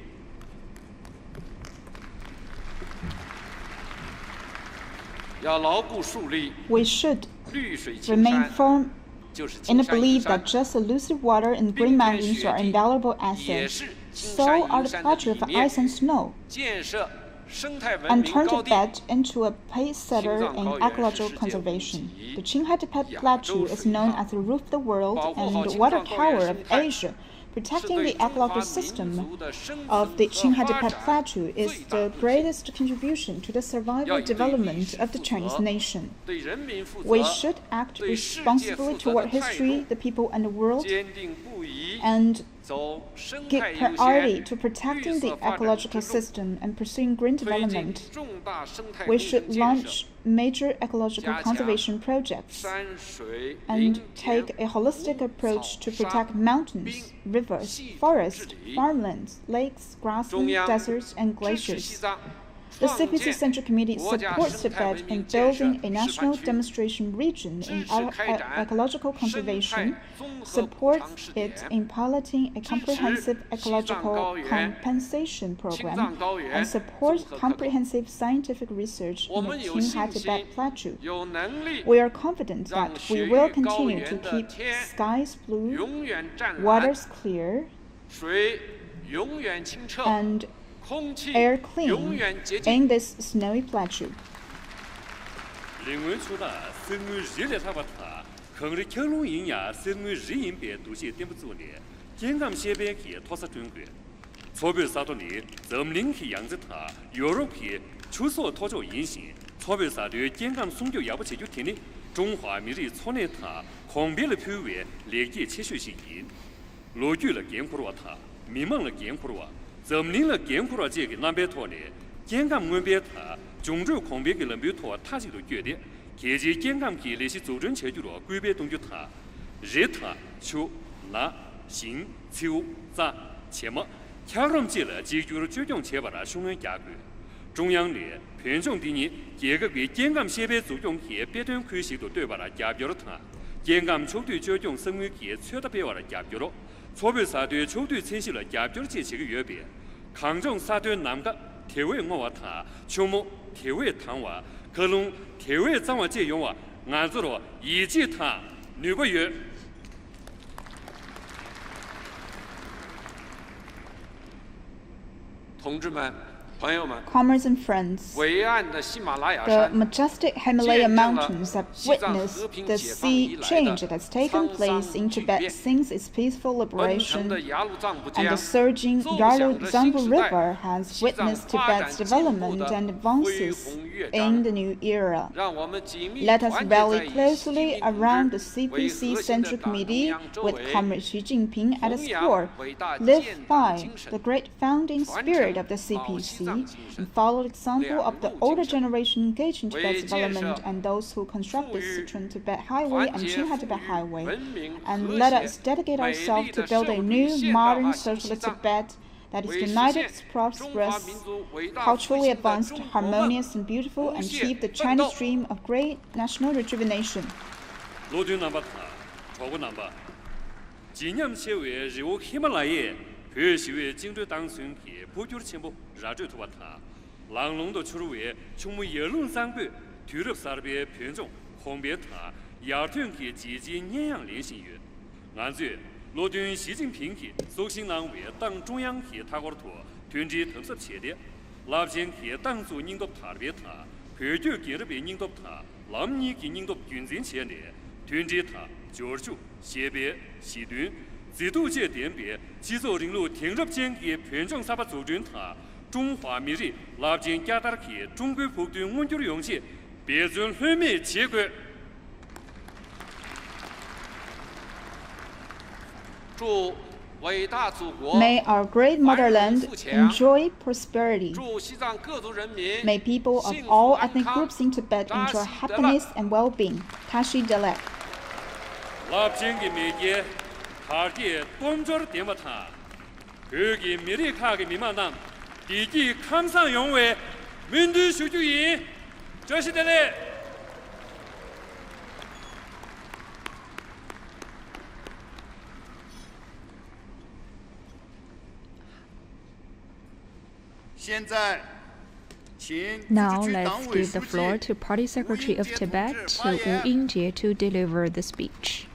要牢固树立 We should 绿水青 remain 山， firm 就是 in 金 the 山银 belief 山 that，just the lucid water in Green Mountains are invaluable 也 assets. 是金 So 山 are 银 the 山的 pleasure 理 of 念， ice and snow. 建设生态文 And 明 turn 高地。 Tibet into a pace-setter in ecological conservation. The Qinghai Tibet Plateau is known as the roof of the world and the water tower of Asia. Protecting the ecological system of the Qinghai Tibet Plateau is the greatest contribution to the survival and development of the Chinese nation. 对人民负 We 责， should act 对世界 responsibly 负责 toward 的态 history, 度， the people, and the world, 坚定不移， and 走生 give 态优 priority 先、 to 绿 protecting 色 the 发展 ecological 之中， system and pursuing green 推进 development. 重大生态 We 工程 should 建设， launch major ecological 加强 conservation projects 山水 and 林 take 田 a holistic 湖 approach to 草 protect 沙 mountains, 冰 rivers, 系统 forests, 治理 farmlands, lakes, 中 grasslands, 央 deserts, and 支持西 glaciers. 藏 The 创 CPC 建 Central Committee 国家 supports 生态 Tibet 文 in 明建设 building a 示 national 范区， demonstration region 支 in 持开展 ecological 生 conservation, 态综合补 supports 偿试 it 点， in piloting a 支持 comprehensive 西藏 ecological 高原、 compensation 青 program, 藏高原 and 综 supports 合可控。 comprehensive scientific research 我 in the 们有 Qinghai 信 Tibet 心， Plateau. 有能力 We are confident 让 that 雪 we will 域高 continue to 原的 keep 天 skies blue, 永远湛蓝， waters clear, 水永远清澈， and 空气 air 永 clean 远洁净。 in this snowy plateau. 人文出的生活热烈他把他，抗日强龙营呀，生活日营别都些点不足的，健康些别去托萨中国，错别啥多年，咱领去样子他，europe去出所托着隐形，错别啥对健康送就要不起就听的，中华民族错的他，狂别了표为列举切学习营，落雨了艰苦了他，迷茫了艰苦了，咱领了艰苦了这个南北托的，健康门别他。 中州狂别给人别托他这个觉得，keje健康给那些组织切就了，规别东就他，热他秋那新秋杂切么，恰让接了解决了最终切把它熊人价格。中央的偏重的你，这个给健康设备作用给别段可惜都对把它加表了他，健康球队最终生活给缺的别把它加表了，错别三队球队承袭了加表这些个月别，抗中三队南个。 铁位我话他，球目铁位谈话，可能铁位掌握这用话，按住了一记他6个月。同志们、朋友们， Comrades and friends, 伟岸的喜马拉雅 the 山 majestic Himalaya mountains have witnessed the sea change that has taken place in Tibet since its peaceful 奔腾 liberation, 的雅鲁藏布 and 江 the surging Yarlung-Zangu River has witnessed Tibet's development and advances in the new era. 让我们紧密 Let us 团结在 rally 一起， closely 坚定 around 不 the 移，为 CPC 和谐的 Central 党中 Committee 央周 with 围， Comrade Xi Jinping at its 弘扬 core. 伟大 Live 建党 by 精神 the great founding 传 spirit 承 of the 老西藏 CPC 精神 and follow the example of the 两路 older 精神 generation engaged in 为 Tibet's 建设 development and those who construct the 富裕 Sichuan Tibet Highway 团 and 结 Qinghai 富 Tibet 裕 Highway. 文明 And 和 let 谐 us dedicate 美 ourselves 丽 to 的 build 社 a 会主 new 义现代 modern 化新 socialist 西藏 Tibet that is 为实 united, 现中华 prosperous, 民族伟大复 culturally 兴的 advanced, 中国梦 harmonious, and beautiful, 无 and 懈 achieve the 奋斗 Chinese dream of great national rejuvenation. 罗顿南巴塔，超过南巴，今年7月日我喜马拉雅，学习为警队当选去不久的前部让这图巴塔，狼龙的出入为从我耶伦三个，推入三边偏重，红边塔，亚团去积极碾压联系员，按照罗顿习近平系首先人为党中央系他国托团结特色切的，拉平系党组领导他的他，判决给了被领导他，让你给领导军人前的团结他，就是协别协团，制度界点别，制造人路听入间的判정사바组织他，中华民族拉平加大系中国普通稳定的勇气，别准后面结果。 祝伟大祖国 May our great motherland enjoy prosperity. 祝西藏各族人民 May people of all ethnic groups in Tibet enjoy happiness and well-being. Tashi Delek. 拉平的媒介，他的工作点不他，这个美丽卡的民马党，第一감상용의 민주주의，这是的嘞。 Now let's give the floor to Party Secretary of Tibet, Wu Yingjie, to deliver the speech.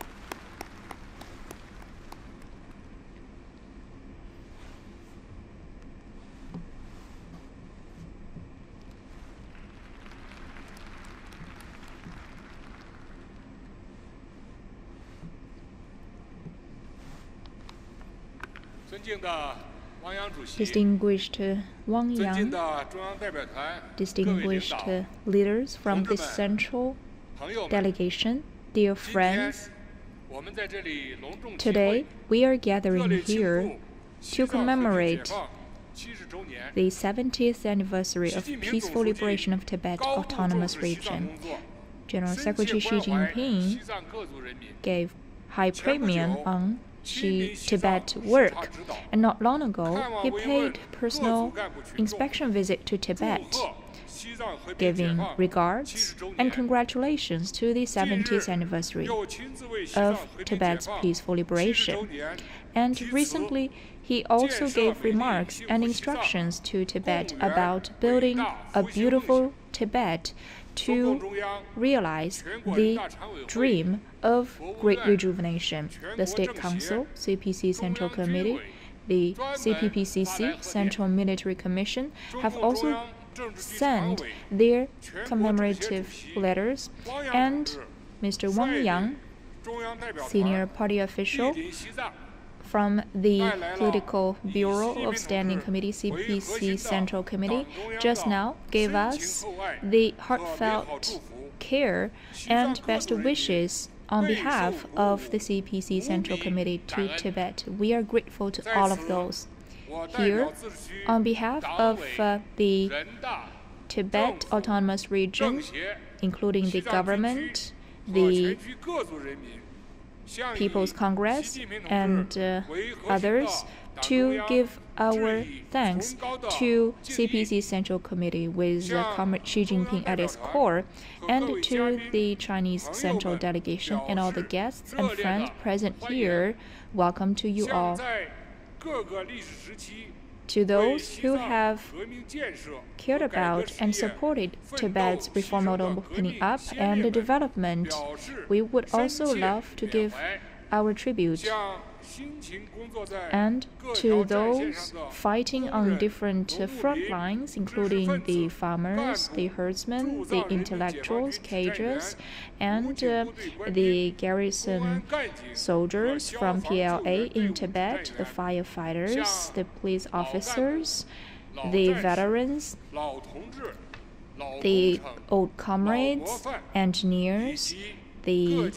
Distinguished Wang Yang, distinguished leaders from the Central Delegation, dear friends, today we are gathering here to commemorate the 70th anniversary of peaceful liberation of Tibet Autonomous Region. General Secretary Xi Jinping gave high premium on Tibet work, and not long ago he paid personal inspection visit to Tibet, giving regards and congratulations to the 70th anniversary of Tibet's peaceful liberation. And recently he also gave remarks and instructions to Tibet about building a beautiful Tibet to realize the dream of great rejuvenation. The State Council, CPC Central Committee, the CPPCC Central Military Commission have also sent their commemorative letters, and Mr. Wang Yang, senior party official from the Political Bureau of Standing Committee, CPC Central Committee, just now gave us the heartfelt care and best wishes on behalf of the CPC Central Committee to Tibet. We are grateful to all of those. Here, on behalf of the Tibet Autonomous Region, including the government, the People's Congress, and others, to give our thanks to CPC Central Committee with Comrade Xi Jinping at its core, and to the Chinese Central Delegation and all the guests and friends present here. Welcome to you all. To those who have cared about and supported Tibet's reform opening up and the development, we would also love to give our tribute. And to those fighting on different front lines, including the farmers, the herdsmen, the intellectuals, cages, and the garrison soldiers from PLA in Tibet, the firefighters, the police officers, the veterans, the old comrades, engineers, the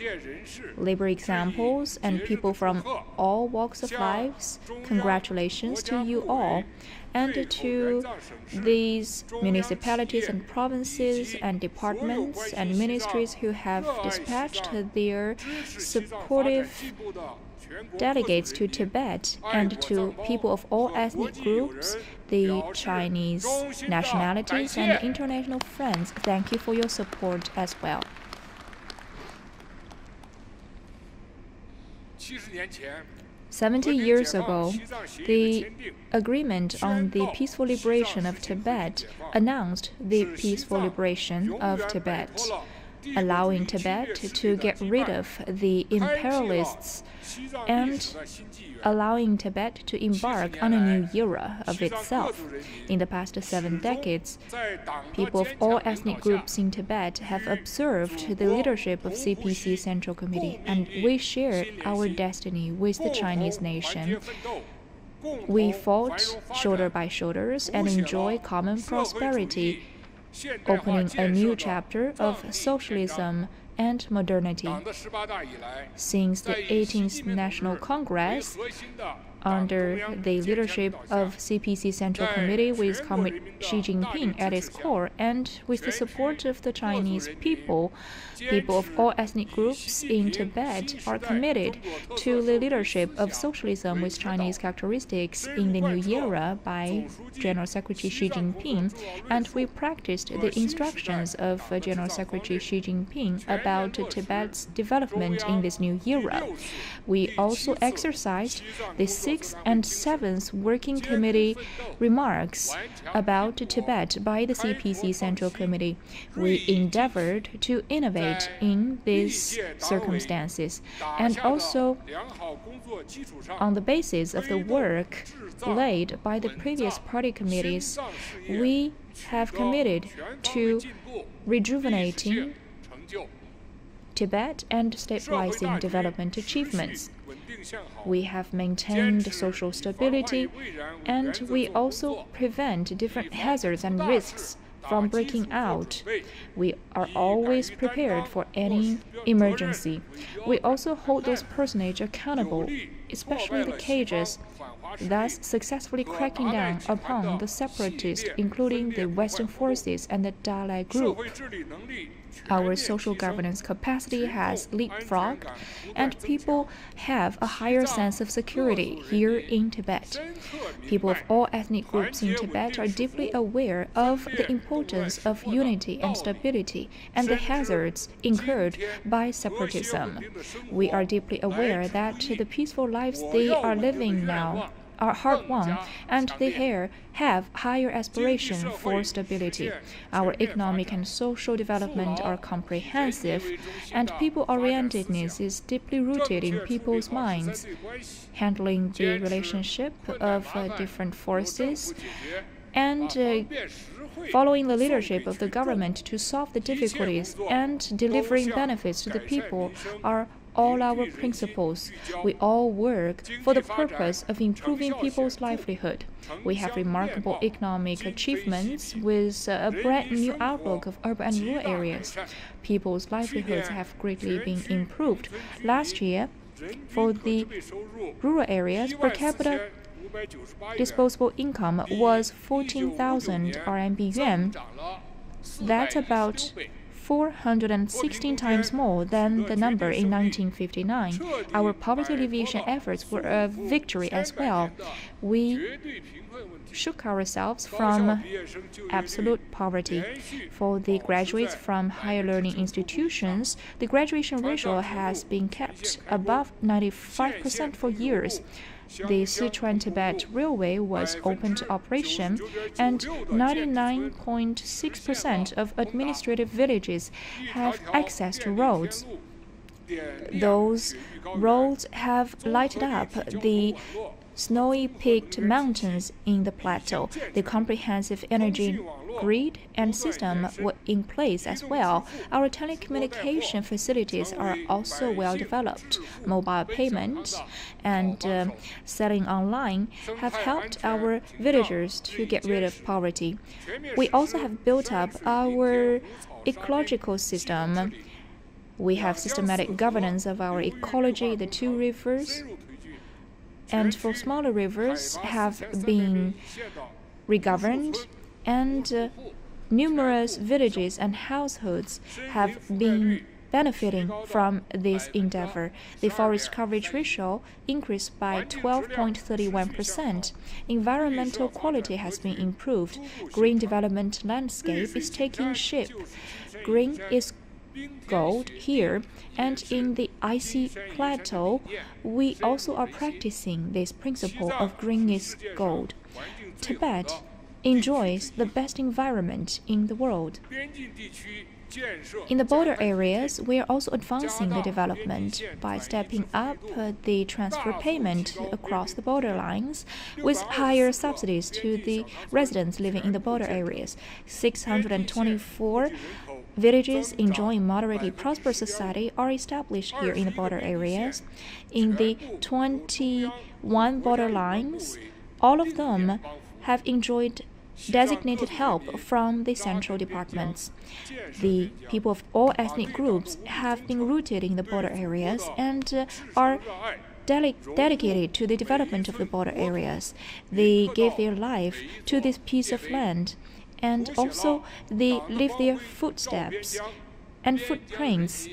labor examples, and people from all walks of lives. Congratulations to you all, and to these municipalities and provinces and departments and ministries who have dispatched their supportive delegates to Tibet, and to people of all ethnic groups, the Chinese nationalities, and international friends. Thank you for your support as well. 70 years ago, the agreement on the peaceful liberation of Tibet announced the peaceful liberation of Tibet. allowing Tibet to get rid of the imperialists and allowing Tibet to embark on a new era of itself. In the past 7 decades, people of all ethnic groups in Tibet have observed the leadership of CPC Central Committee, and we share our destiny with the Chinese nation. We fought shoulder by shoulders and enjoy common prosperity, opening a new chapter of socialism and modernity. Since the 18th National Congress, under the leadership of CPC Central Committee with Comrade Xi Jinping at its core, and with the support of the Chinese people, people of all ethnic groups in Tibet are committed to the leadership of socialism with Chinese characteristics in the new era by General Secretary Xi Jinping, and we practiced the instructions of General Secretary Xi Jinping about Tibet's development in this new era. We also exercised the 6th and 7th Working Committee remarks about Tibet by the CPC Central Committee. We endeavored to innovate in these circumstances, and also on the basis of the work laid by the previous party committees, we have committed to rejuvenating Tibet and stabilizing development achievements. We have maintained social stability, and we also prevent different hazards and risks from breaking out. We are always prepared for any emergency. We also hold those personages accountable, especially the cages, thus successfully cracking down upon the separatists, including the Western forces and the Dalai group. Our social governance capacity has leapfrogged, and people have a higher sense of security here in Tibet. People of all ethnic groups in Tibet are deeply aware of the importance of unity and stability and the hazards incurred by separatism. We are deeply aware that the peaceful lives they are living now are hard-won, and they have higher aspirations for stability. Our economic and social development are comprehensive, and people-orientedness is deeply rooted in people's minds. Handling the relationship of different forces and following the leadership of the government to solve the difficulties and delivering benefits to the people are all our principles. We all work for the purpose of improving people's livelihood. We have remarkable economic achievements with a brand new outlook of urban and rural areas. People's livelihoods have greatly been improved. Last year, for the rural areas, per capita disposable income was 14,000 RMB yuan. That's about 416 times more than the number in 1959. Our poverty alleviation efforts were a victory as well. We shook ourselves from absolute poverty. For the graduates from higher learning institutions, the graduation ratio has been kept above 95% for years. The Sichuan-Tibet Railway was open to operation, and 99.6% of administrative villages have access to roads. Those roads have lighted up the snowy-peaked mountains in the plateau. The comprehensive energy grid and system were in place as well. Our telecommunication facilities are also well developed. Mobile payments and selling online have helped our villagers to get rid of poverty. We also have built up our ecological system. We have systematic governance of our ecology, the 2 rivers, and for smaller rivers have been regoverned, and numerous villages and households have been benefiting from this endeavor. The forest coverage ratio increased by 12.31%. Environmental quality has been improved. Green development landscape is taking shape. Green is gold here, and in the icy plateau, we also are practicing this principle of green is gold. Tibet enjoys the best environment in the world. In the border areas, we are also advancing the development by stepping up the transfer payment across the border lines with higher subsidies to the residents living in the border areas. 624 villages enjoying moderately prosperous society are established here in the border areas. In the 21 border lines, all of them have enjoyed designated help from the central departments. The people of all ethnic groups have been rooted in the border areas and are dedicated to the development of the border areas. They gave their life to this piece of land, and also they leave their footsteps and footprints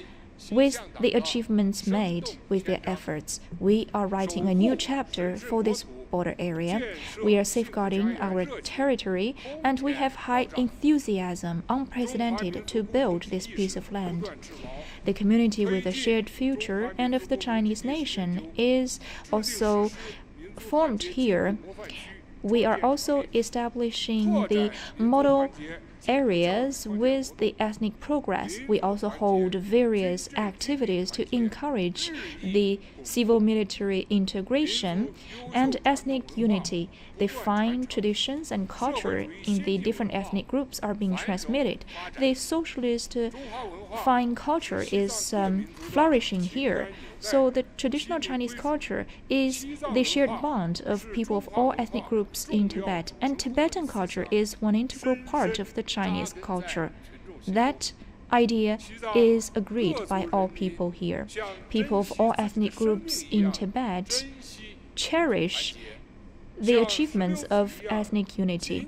with the achievements made with their efforts. We are writing a new chapter for this border area. We are safeguarding our territory, and we have high enthusiasm, unprecedented, to build this piece of land. The community with a shared future and of the Chinese nation is also formed here. We are also establishing the model areas with the ethnic progress. We also hold various activities to encourage the civil-military integration and ethnic unity. The fine traditions and culture in the different ethnic groups are being transmitted. The socialist fine culture is flourishing here. So the traditional Chinese culture is the shared bond of people of all ethnic groups in Tibet, and Tibetan culture is one integral part of the Chinese culture. That idea is agreed by all people here. People of all ethnic groups in Tibet cherish the achievements of ethnic unity.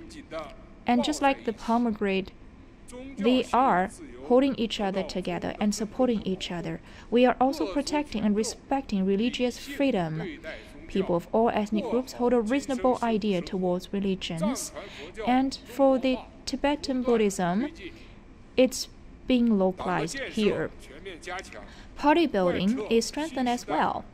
And just like the pomegranate, they are holding each other together and supporting each other. We are also protecting and respecting religious freedom. People of all ethnic groups hold a reasonable idea towards religions. And for the Tibetan Buddhism, it's being localized here. Party building is strengthened as well.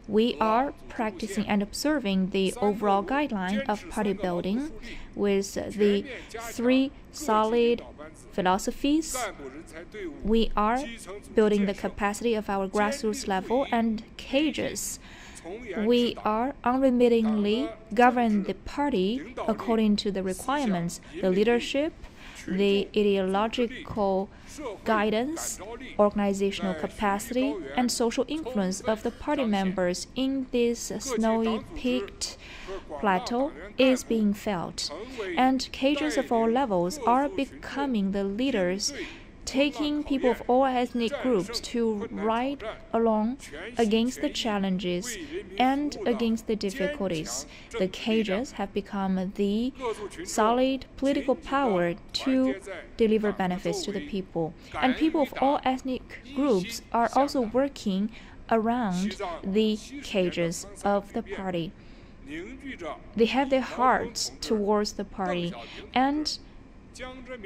We are practicing and observing the overall guideline of party building with the 3 solid philosophies. We are building the capacity of our grassroots level and cages. We are unremittingly govern the party according to the requirements, the leadership, the ideological guidance, organizational capacity, and social influence of the party members in this snowy peaked plateau is being felt. And cages of all levels are becoming the leaders, taking people of all ethnic groups to ride along against the challenges and against the difficulties. The cages have become the solid political power to deliver benefits to the people. And people of all ethnic groups are also working around the cages of the party. They have their hearts towards the party, and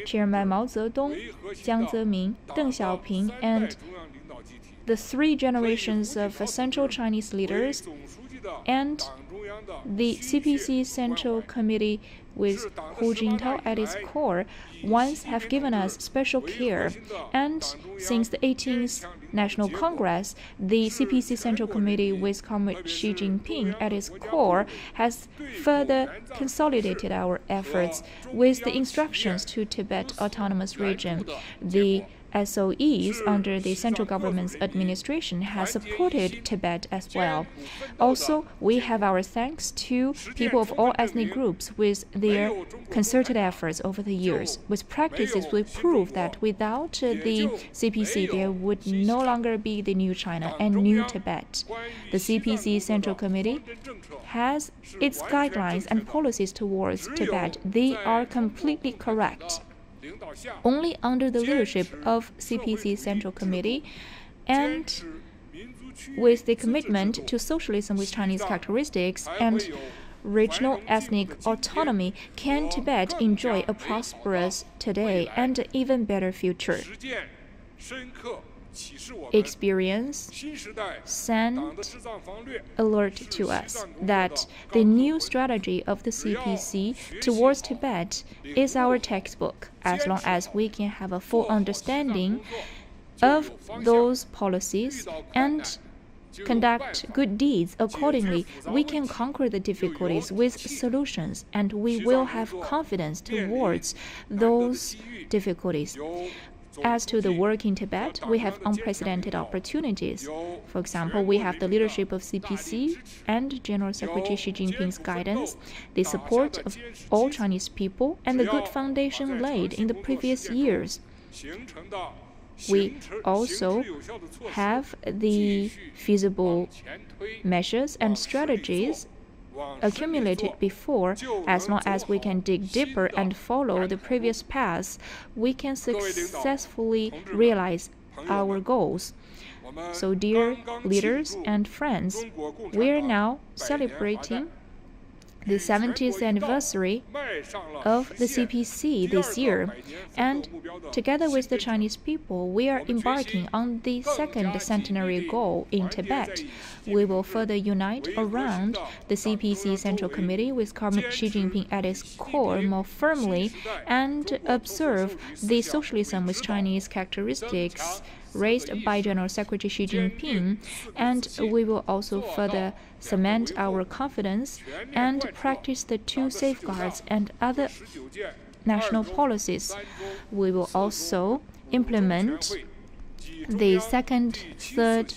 Chairman Mao Zedong, Jiang Zemin, Deng Xiaoping, and the 3 generations of Central Chinese leaders and the CPC Central Committee with Hu Jintao at its core once have given us special care. And since the 18th National Congress, the CPC Central Committee with Comrade Xi Jinping at its core has further consolidated our efforts with the instructions to Tibet Autonomous Region. The SOEs under the central government's administration has supported Tibet as well. Also, we have our thanks to people of all ethnic groups with their concerted efforts over the years. With practices, we prove that without the CPC, there would no longer be the New China and New Tibet. The CPC Central Committee has its guidelines and policies towards Tibet. They are completely correct. Only under the leadership of CPC Central Committee and with the commitment to socialism with Chinese characteristics and regional ethnic autonomy can Tibet enjoy a prosperous today and an even better future. experience sent alert to us that the new strategy of the CPC towards Tibet is our textbook, as long as we can have a full understanding of those policies and conduct good deeds accordingly, we can conquer the difficulties with solutions, and we will have confidence towards those difficulties. As to the work in Tibet, we have unprecedented opportunities. For example, we have the leadership of CPC and General Secretary Xi Jinping's guidance, the support of all Chinese people, and the good foundation laid in the previous years. We also have the feasible measures and strategies accumulated before. As long as we can dig deeper and follow the previous paths, we can successfully realize our goals. So, dear leaders and friends, we are now celebrating the 70th anniversary of the CPC this year, and together with the Chinese people, we are embarking on the second centenary goal in Tibet. We will further unite around the CPC Central Committee with Comrade Xi Jinping at its core more firmly and observe the socialism with Chinese characteristics raised by General Secretary Xi Jinping, and we will also further cement our confidence and practice the two safeguards and other national policies. We will also implement the second, third,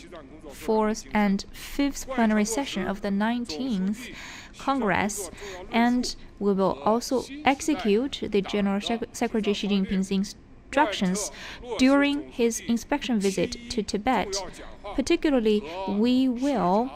fourth, and fifth plenary session of the 19th Congress, and we will also execute the General Secretary Xi Jinping's instructions during his inspection visit to Tibet. Particularly, we will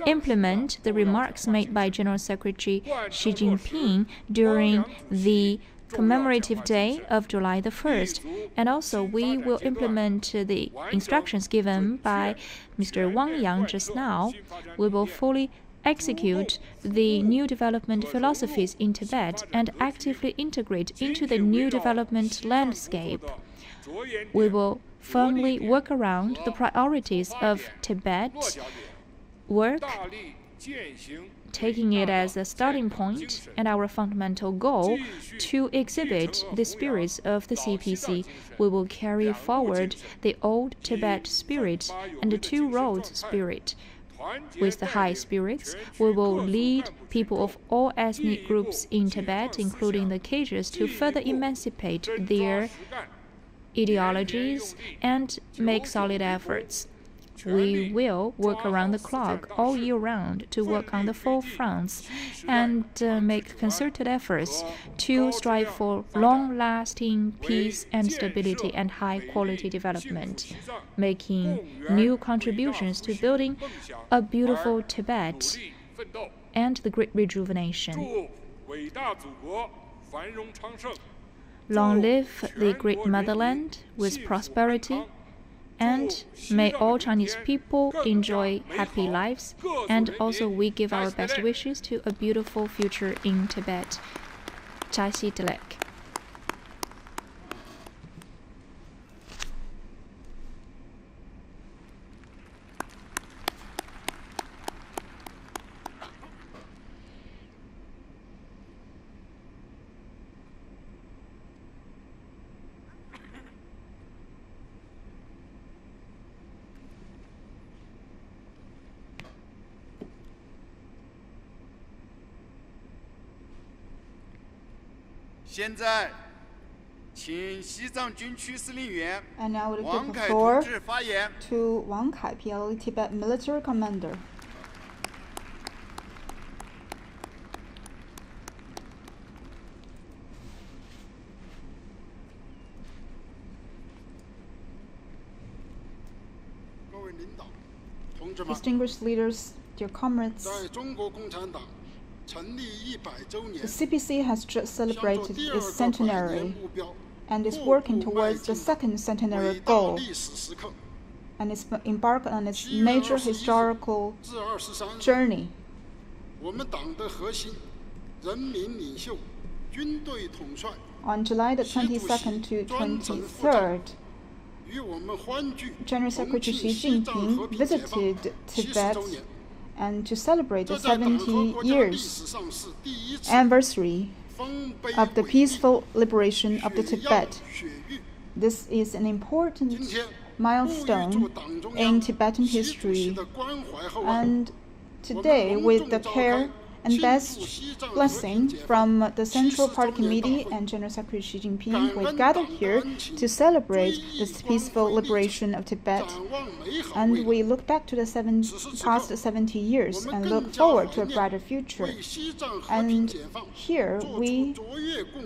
implement the remarks made by General Secretary Xi Jinping during the commemorative day of July the 1st. And also, we will implement the instructions given by Mr. Wang just now. We will fully execute the new development philosophies in Tibet and actively integrate into the new development landscape. We will firmly work around the priorities of Tibet work, taking it as a starting point and our fundamental goal to exhibit the spirits of the CPC. We will carry forward the old Tibet spirit and the two roads spirit. With the high spirits, we will lead people of all ethnic groups in Tibet, including the Kagers, to further emancipate their ideologies and make solid efforts. We will work around the clock all year round to work on the four fronts and make concerted efforts to strive for long-lasting peace and stability and high-quality development, making new contributions to building a beautiful Tibet and the great rejuvenation. Long live the great motherland with prosperity, and may all Chinese people enjoy happy lives, and also we give our best wishes to a beautiful future in Tibet. Delegation. 现在，请西藏军区司令员 And now I will 王 give the 凯同 floor 志发言。 to Wang, PLA Tibet military commander. 各位领导、同志们， Distinguished leaders, dear comrades, 在中国共产党成立100周年 the CPC has just 向着 celebrated 第 its 2个百年 centenary 目标 and is 步 working 步 towards 迈 the 进 second centenary 伟大 goal 历史时刻。 and is embarked on its 7月 major 21 historical 至23日， journey. 我们党的核心、人民领袖、军队统帅 On July the 22nd to 23rd, General Secretary Xi Jinping visited Tibet and to celebrate the 70 years anniversary of the peaceful liberation of the Tibet. This is an important milestone in Tibetan history, and today, with the care and best blessing from the Central Party Committee and General Secretary Xi Jinping, we gather here to celebrate this peaceful liberation of Tibet. And we look back to the past 70 years and look forward to a brighter future. And here we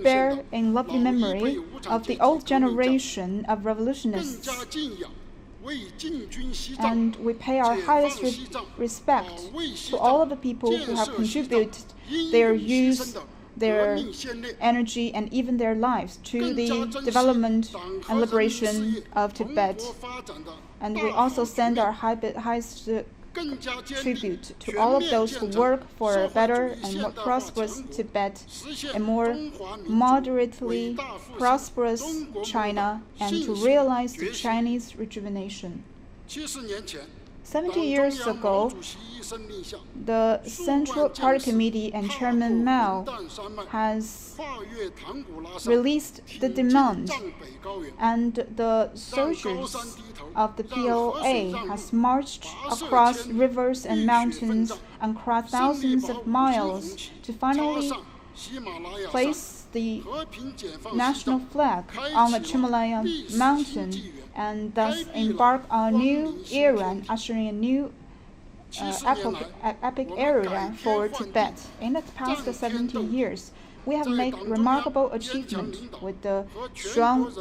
bear in lovely memory of the old generation of revolutionists, and we pay our highest respect to all of the people who have contributed their youth, their energy, and even their lives to the development and liberation of Tibet. And we also send our highest tribute to all of those who work for a better and more prosperous Tibet, a more moderately prosperous China, and to realize the Chinese rejuvenation. 70 years ago, the Central Party Committee and Chairman Mao has released the demand, and the soldiers of the PLA has marched across rivers and mountains and across thousands of miles to finally place the national flag on the Himalaya mountain, and thus embark on a new era and ushering a new epic era for Tibet. In the past 70 years, we have made remarkable achievement with the strong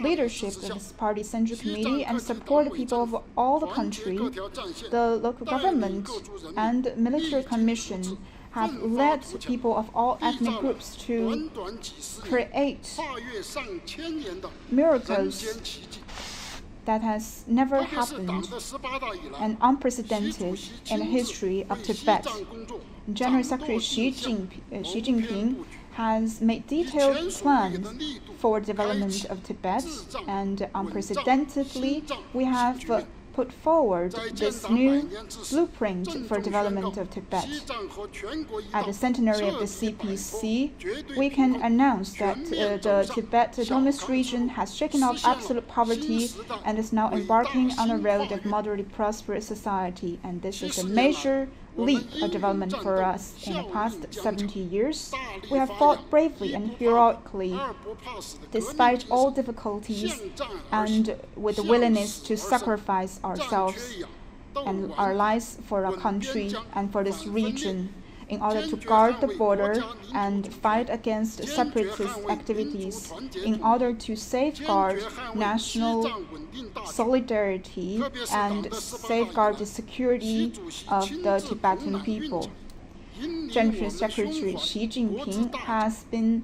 leadership of this party Central Committee and support the people of all the country. The local government and military commission have led people of all ethnic groups to create miracles that has never happened and unprecedented in the history of Tibet. General Secretary Xi Jinping has made detailed plans for development of Tibet, and unprecedentedly, we have put forward this new blueprint for development of Tibet. At the centenary of the CPC, we can announce that the Tibet Autonomous Region has shaken off absolute poverty and is now embarking on a road of moderately prosperous society, and this is a major leap of development for us. In the past 70 years, we have fought bravely and heroically, despite all difficulties, and with the willingness to sacrifice ourselves and our lives for our country and for this region, in order to guard the border and fight against separatist activities, in order to safeguard national solidarity and safeguard the security of the Tibetan people. General Secretary Xi Jinping has been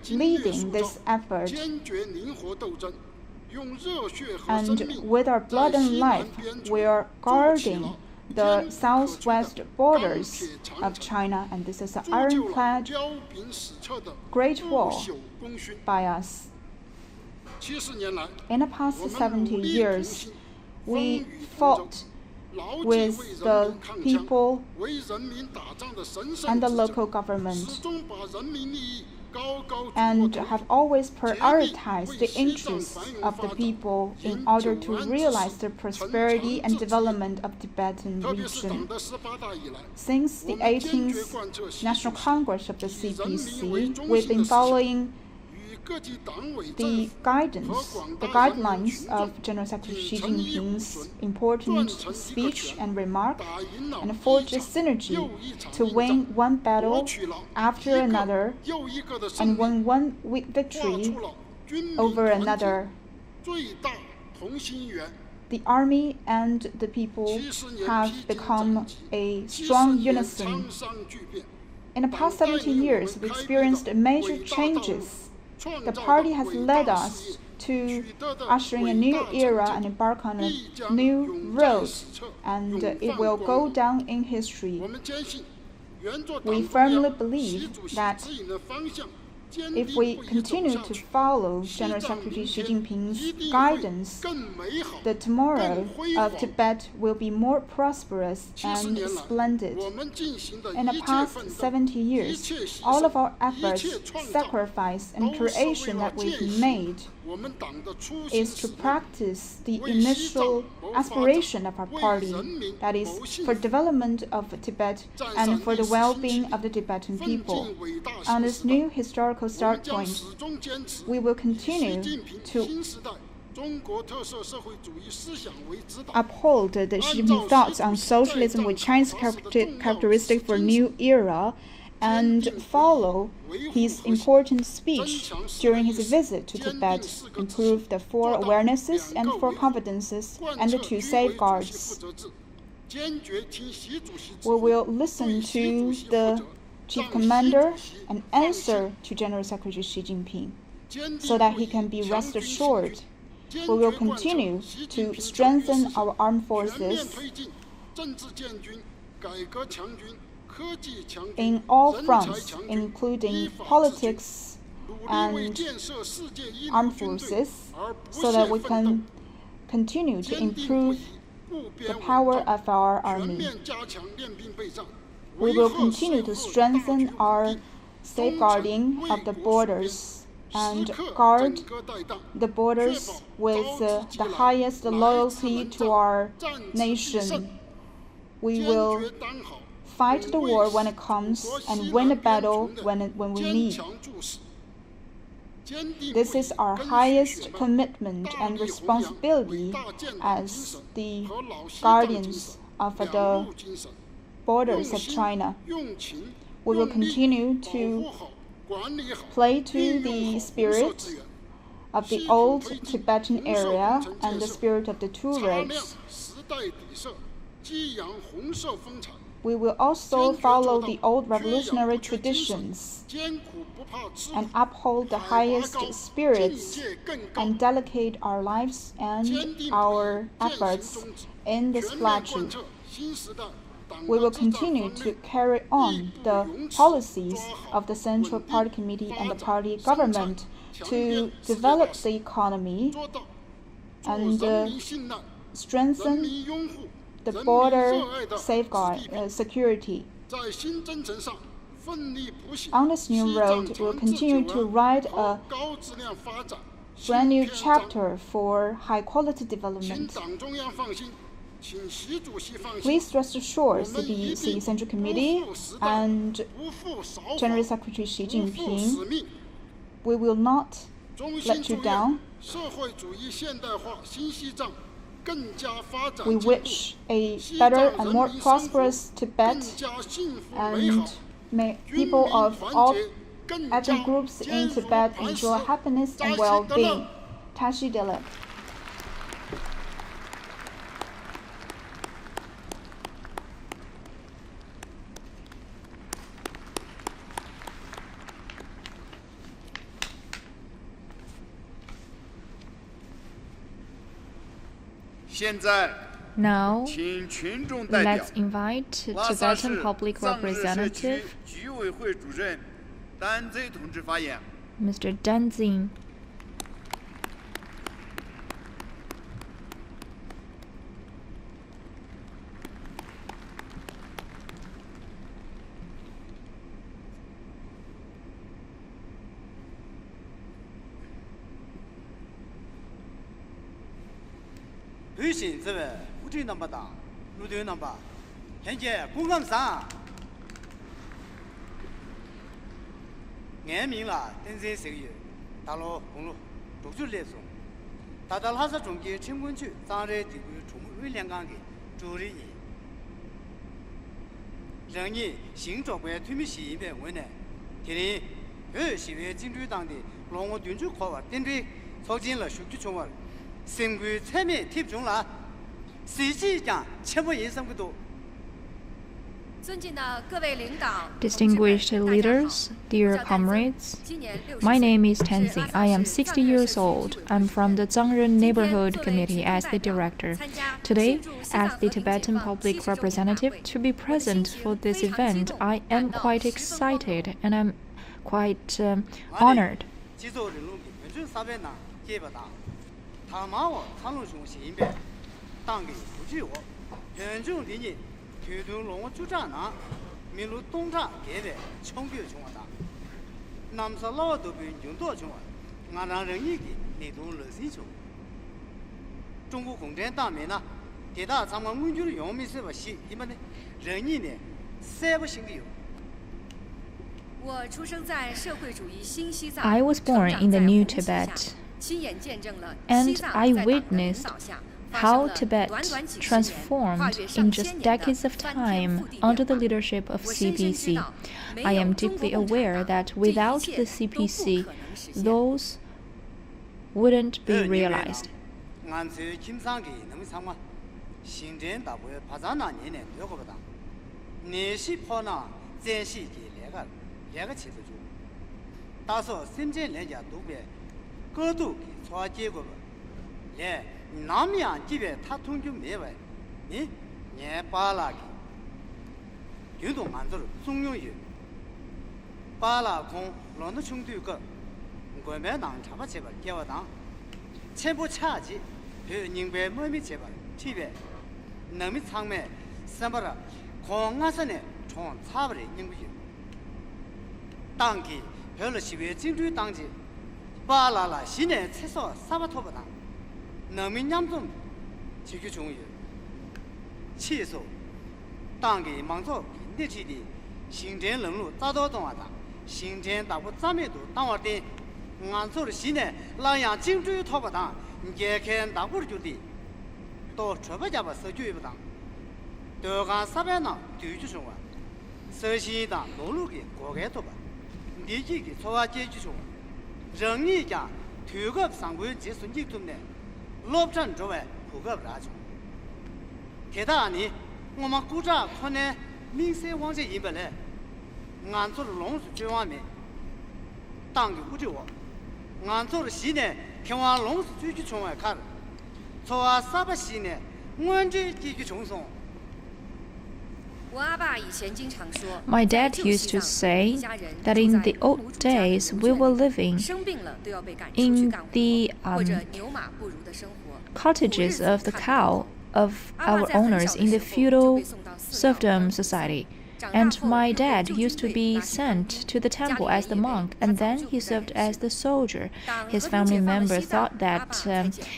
leading this effort, and with our blood and life, we are guarding the southwest borders of China, and this is an ironclad Great Wall by us. In the past 70 years, we fought with the people and the local government, and have always prioritized the interests of the people in order to realize the prosperity and development of the Tibetan region. Since the 18th National Congress of the CPC, we've been following the guidelines of General Secretary Xi Jinping's important speech and remark, and forge a synergy to win one battle after another and win one victory over another. The army and the people have become a strong unison. In the past 70 years, we experienced major changes. The party has led us to ushering a new era and embark on a new road, and it will go down in history. We firmly believe that If we continue to follow General Secretary Xi Jinping's guidance, the tomorrow of Tibet will be more prosperous and splendid. In the past 70 years, all of our efforts, sacrifice, and creation that we've made is to practice the initial aspiration of our party, that is, for development of Tibet and for the well-being of the Tibetan people. On this new historical start point, we will continue to uphold the Xi Jinping thoughts on socialism with Chinese characteristics for a new era, and follow his important speech during his visit to Tibet, improve the 4 awarenesses and 4 competences and the 2 safeguards. We will listen to the Chief Commander and answer to General Secretary Xi Jinping so that he can be rest assured. We will continue to strengthen our armed forces in all fronts, including politics and armed forces, so that we can continue to improve the power of our army. We will continue to strengthen our safeguarding of the borders and guard the borders with the highest loyalty to our nation. We will fight the war when it comes and win the battle when we need. This is our highest commitment and responsibility as the guardians of the borders of China. We will continue to play to the spirit of the old Tibetan area and the spirit of the 2 roads. We will also follow the old revolutionary traditions and uphold the highest spirits and delegate our lives and our efforts in this pledge. We will continue to carry on the policies of the Central Party Committee and the party government to develop the economy and strengthen the border safeguard security. On this new road, we will continue to write a brand new chapter for high-quality development. Please rest assured, CPC Central Committee and General Secretary Xi Jinping, we will not let you down. We wish a better and more prosperous Tibet, and may people of all ethnic groups in Tibet enjoy happiness and well-being. Tashi Dele. 现在 Now, 请群众代表 let's invite 拉萨市 Tibetan public 藏日社区 representative 居委会主任丹贼同志发言。 Mr. Danzing. Distinguished leaders, dear comrades, my name is Tenzing. I am 60 years old. I'm from the Zangren Neighborhood Committee as the director. Today, as the Tibetan public representative, to be present for this event, I am quite excited and I'm quite honored. I was born in the new Tibet, and I witnessed how Tibet transformed in just decades of time under the leadership of CPC. I am deeply aware that without the CPC, those wouldn't be realized. My dad used to say that in the old days we were living in the cottages of the cow of our owners in the feudal serfdom society. And my dad used to be sent to the temple as the monk, and then he served as the soldier. His family members thought that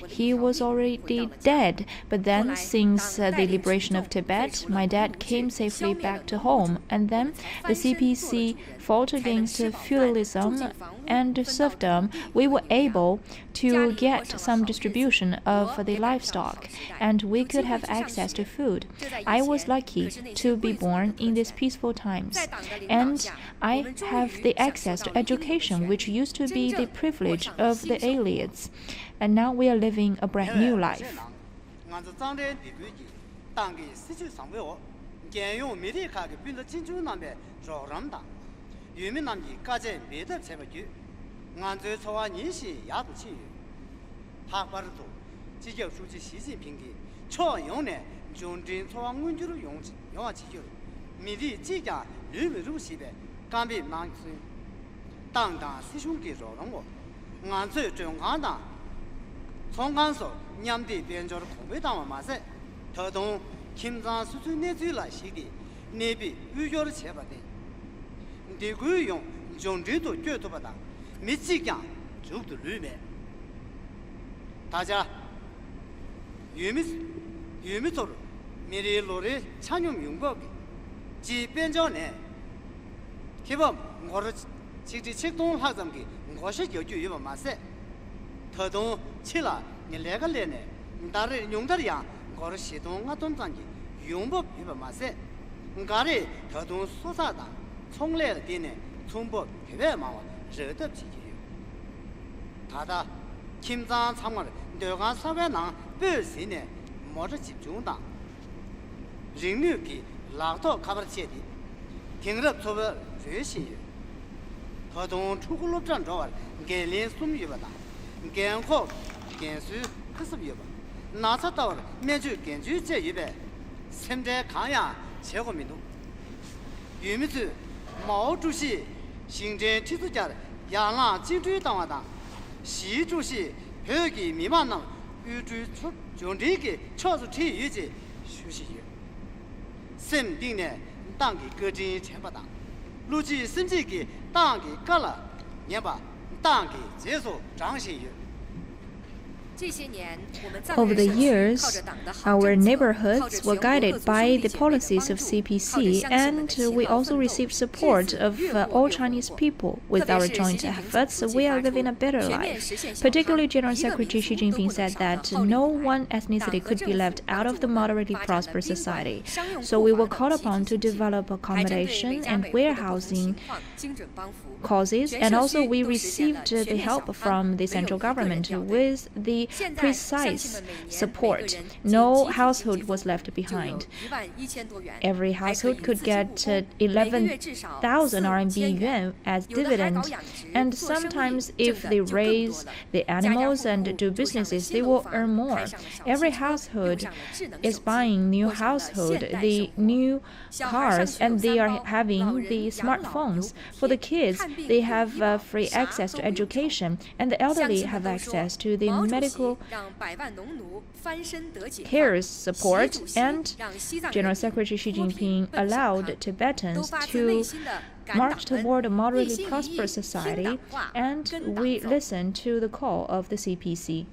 he was already dead, but then since the liberation of Tibet, my dad came safely back to home, and then the CPC fought against feudalism and serfdom. We were able to get some distribution of the livestock, and we could have access to food. I was lucky to be born in these peaceful times, and I have the access to education, which used to be the privilege of the elites, and now we are living a brand new life. 行政制度家的亚朗金主党话党，习主席表给民办党预祝出军这个超出体育的休息日，审定呢党给各镇全部党，如今甚至给党给割了，也把党给接受张新宇。 Over the years, our neighborhoods were guided by the policies of CPC, and we also received support of all Chinese people. With our joint efforts, we are living a better life. Particularly, General Secretary Xi Jinping said that no one ethnicity could be left out of the moderately prosperous society. So we were called upon to develop accommodation and warehousing causes, and also we received the help from the central government with the precise support. No household was left behind. Every household could get 11,000 RMB yuan as dividend, and sometimes if they raise the animals and do businesses, they will earn more. Every household is buying new household, the new cars, and they are having the smartphones. For the kids, they have free access to education, and the elderly have access to the medical care support. And General Secretary Xi Jinping allowed Tibetans to march toward a moderately prosperous society, and we listened to the call of the CPC.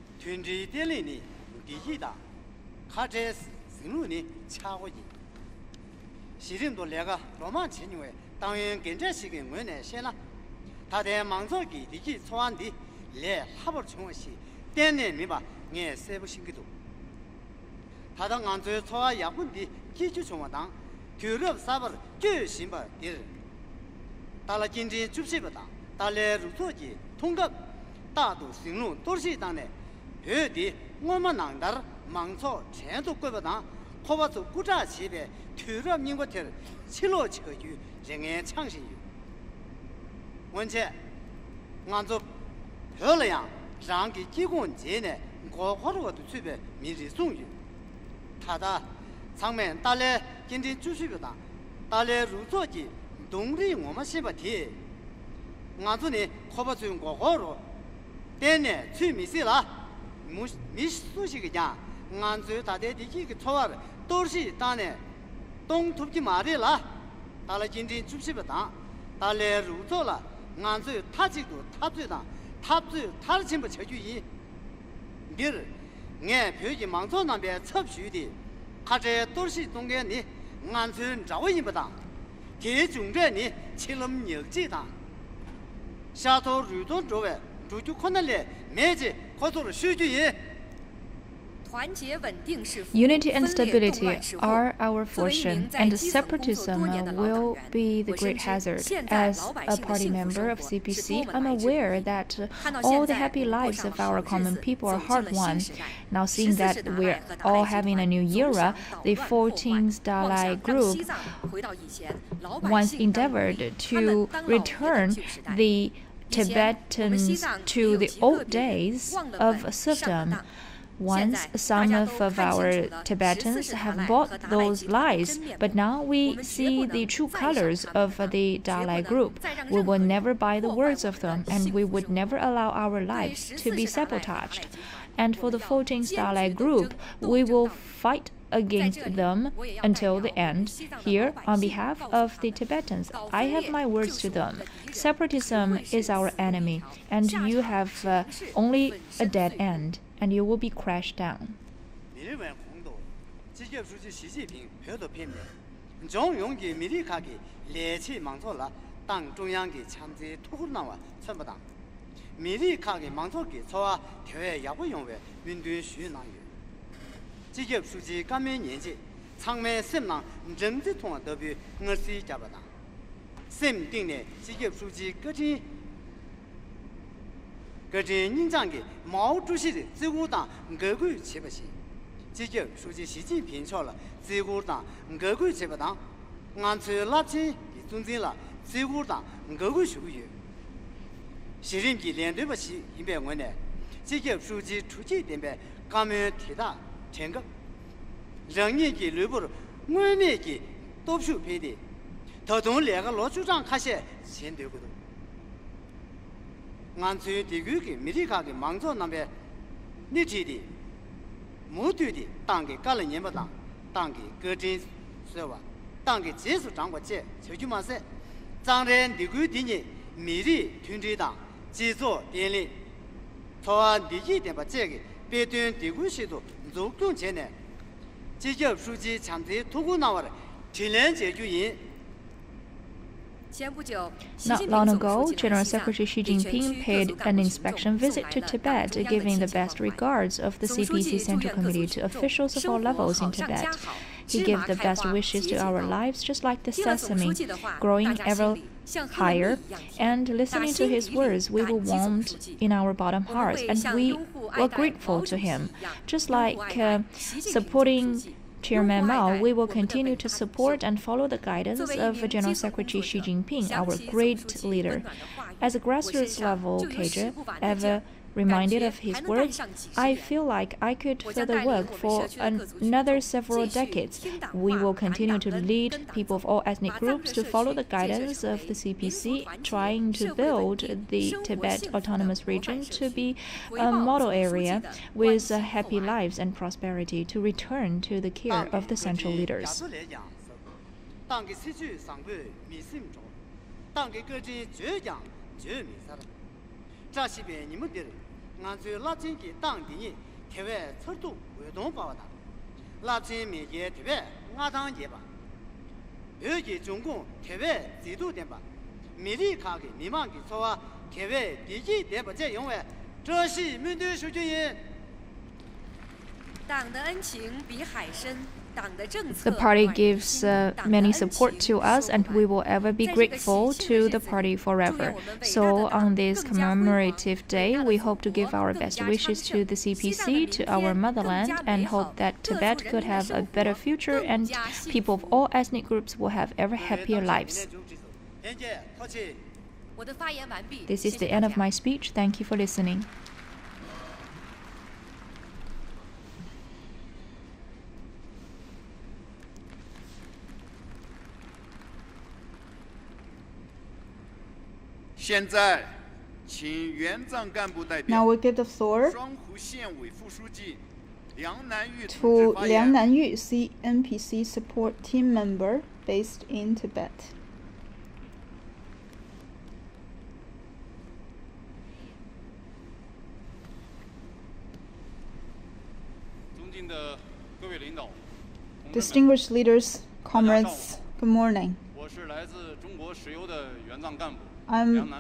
Unity and stability are our fortune, and separatism will be the great hazard. As a party member of CPC, I'm aware that all the happy lives of our common people are hard-won. Now, seeing that we're all having a new era, the 14th Dalai Group once endeavored to return the Tibetans to the old days of serfdom. Once some of our Tibetans have bought those lies, but now we see the true colors of the Dalai Group. We will never buy the words of them, and we would never allow our lives to be sabotaged. And for the 14th Dalai Group, we will fight against them until the end. Here, on behalf of the Tibetans, I have my words to them. Separatism is our enemy, and you have only a dead end, and you will be crashed down. 안수의 대국의 미리카게 망조 남에 니티디 모두디 땅게 깔은 예마당 땅게 거진 서와 땅게 제수 장과제 저주마세 장ren 대국디니 미리 튠지당 지조 대리 저와 니지 대바 제게 배든 대국시도 조금 전에 지적 수지 참대 도구 나와라 진련 제주인 Not long ago, General Secretary Xi Jinping paid an inspection visit to Tibet, giving the best regards of the CPC Central Committee to officials of all levels in Tibet. He gave the best wishes to our lives, just like the sesame, growing ever higher, and listening to his words, we were warmed in our bottom hearts, and we were grateful to him. Just like supporting Chairman Mao, we will continue to support and follow the guidance of General Secretary Xi Jinping, our great leader. As a grassroots level KJ, ever reminded of his words, I feel like I could further work for another several decades. We will continue to lead people of all ethnic groups to follow the guidance of the CPC, trying to build the Tibet Autonomous Region to be a model area with happy lives and prosperity to return to the care of the central leaders. 안주 라진기 땅디니 태외 철도 외동 바다 라진 미제 태외 나당 예바 여기 중공 태외 지도 된바 미리 가게 미망기 소와 태외 디지 대버제 용외这是面对水军人 党的恩情比海深 The party gives many support to us, and we will ever be grateful to the party forever. So, on this commemorative day, we hope to give our best wishes to the CPC, to our motherland, and hope that Tibet could have a better future and people of all ethnic groups will have ever happier lives. This is the end of my speech. Thank you for listening. Now we give the floor to Liang Nanyu, CNPC support team member based in Tibet. Distinguished leaders, comrades, good morning. I'm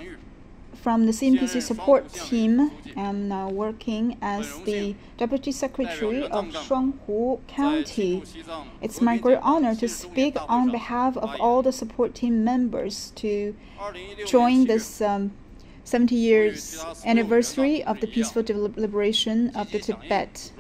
from the CNPC support team. I'm now working as the Deputy Secretary of Shuanghu County. It's my great honor to speak on behalf of all the support team members to join this 70 years anniversary of the peaceful liberation of the Tibet.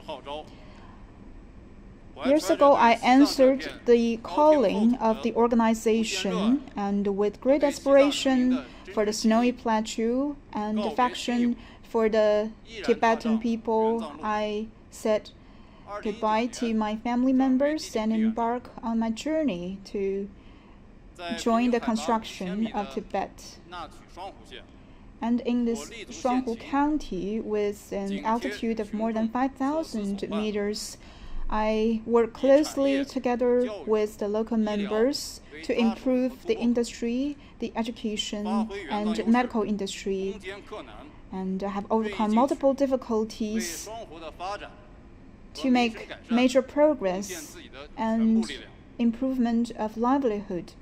Years ago, I answered the calling of the organization, and with great aspiration for the snowy plateau and affection for the Tibetan people, I said goodbye to my family members and embark on my journey to join the construction of Tibet. And in this Shuanghu County, with an altitude of more than 5,000 meters, I work closely together with the local members to improve the industry, the education, and medical industry, and have overcome multiple difficulties to make major progress and improvement of livelihood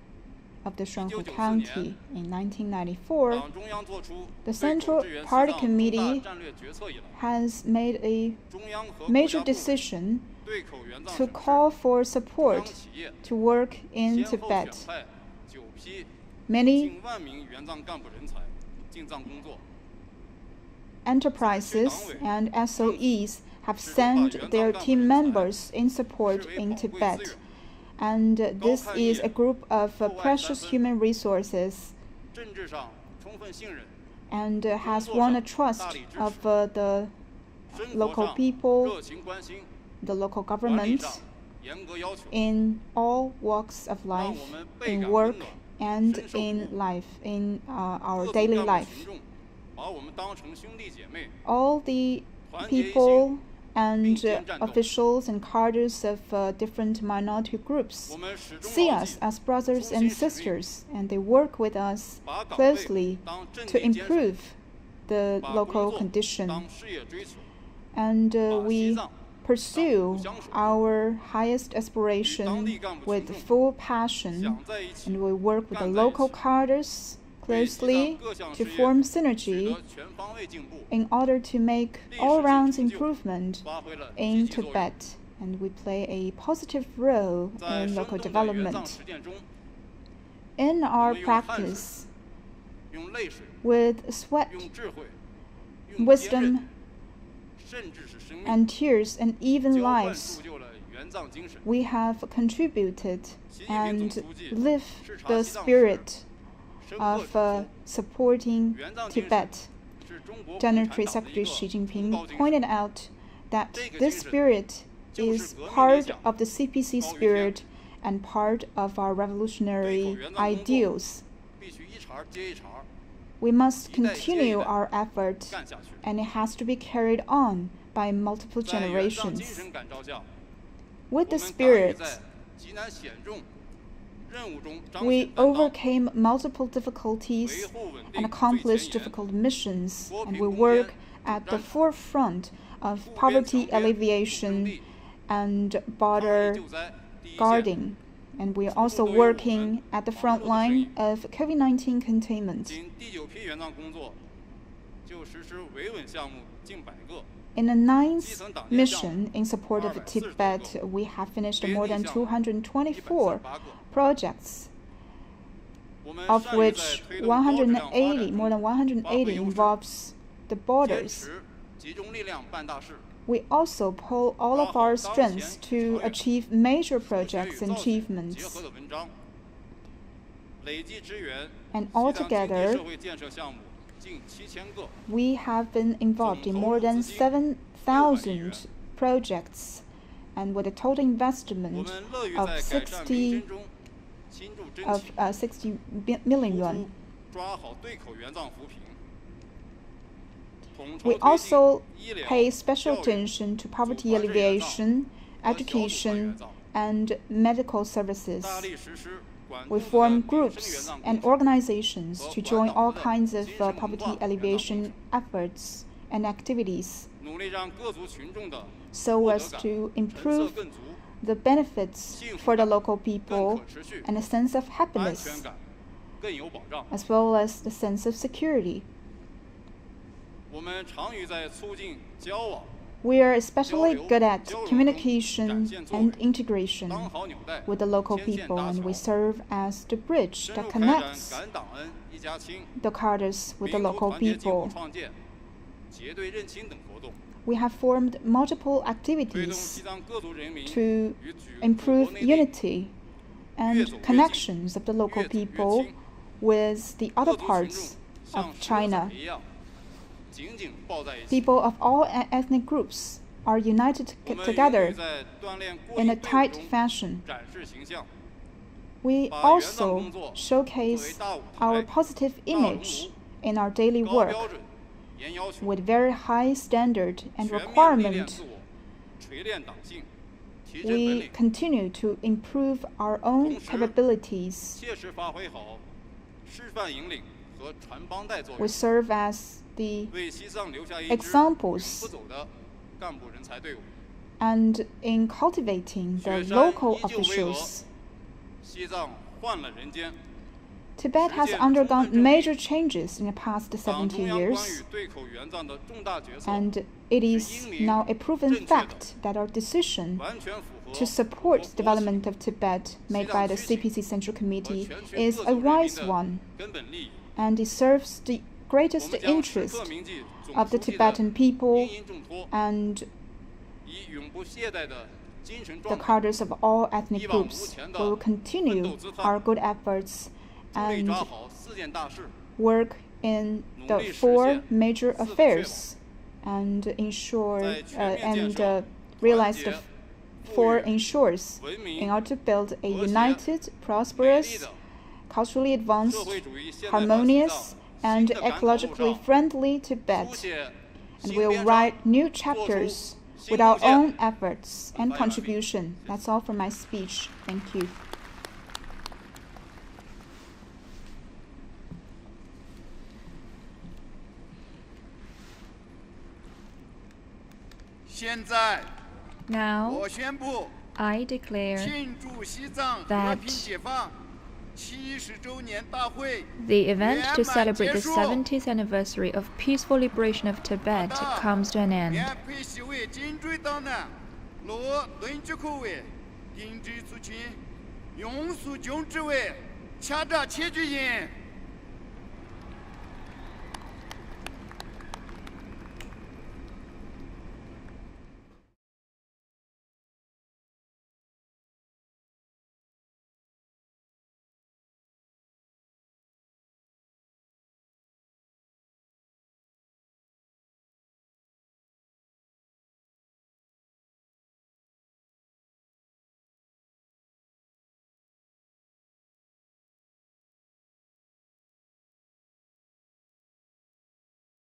of the Shuanghu County. In 1994, the Central Party Committee has made a major decision to call for support to work in Tibet. Many enterprises and SOEs have sent their team members in support in Tibet, and this is a group of precious human resources and has won the trust of the local people, the local government, in all walks of life, in work and in life, in our daily life. all the people and officials and cadres of different minority groups see us as brothers and sisters, and they work with us closely to improve the local condition. And we pursue our highest aspiration with full passion, and we work with the local cadres closely to form synergy in order to make all-round improvement in Tibet, and we play a positive role in local development. In our practice, with sweat, wisdom, and tears, and even lives, we have contributed and lived the spirit of supporting Tibet. General Secretary Xi Jinping pointed out that this spirit is part of the CPC spirit and part of our revolutionary ideals. We must continue our effort, and it has to be carried on by multiple generations. With the spirit, we overcame multiple difficulties and accomplished difficult missions, and we work at the forefront of poverty alleviation and border guarding. And we are also working at the front line of COVID-19 containment. In the 9th mission in support of Tibet, we have finished more than 224 projects, of which more than 180 involves the borders. We also pull all of our strengths to achieve major projects and achievements. And altogether, we have been involved in more than 7,000 projects, and with a total investment of 60 million yuan. We also pay special attention to poverty alleviation, education, and medical services. We form groups and organizations to join all kinds of poverty alleviation efforts and activities, so as to improve the benefits for the local people and a sense of happiness, as well as the sense of security. We are especially good at communication and integration with the local people, and we serve as the bridge that connects the cadres with the local people. We have formed multiple activities to improve unity and connections of the local people with the other parts of China. People of all ethnic groups are united together in a tight fashion. We also showcase our positive image in our daily work with very high standard and requirement. We continue to improve our own capabilities. We serve as the examples and in cultivating the local officials. Tibet has undergone major changes in the past 70 years, and it is now a proven fact that our decision to support the development of Tibet made by the CPC Central Committee is a wise one, and it serves the greatest interest of the Tibetan people and the cadres of all ethnic groups. We will continue our good efforts and work in the 4 major affairs and ensure and realize the 4 ensures in order to build a united, prosperous, culturally advanced, harmonious, and ecologically friendly Tibet, and we'll write new chapters with our own efforts and contribution. That's all for my speech. Thank you. Now, I declare that the event to celebrate the 70th anniversary of peaceful liberation of Tibet comes to an end.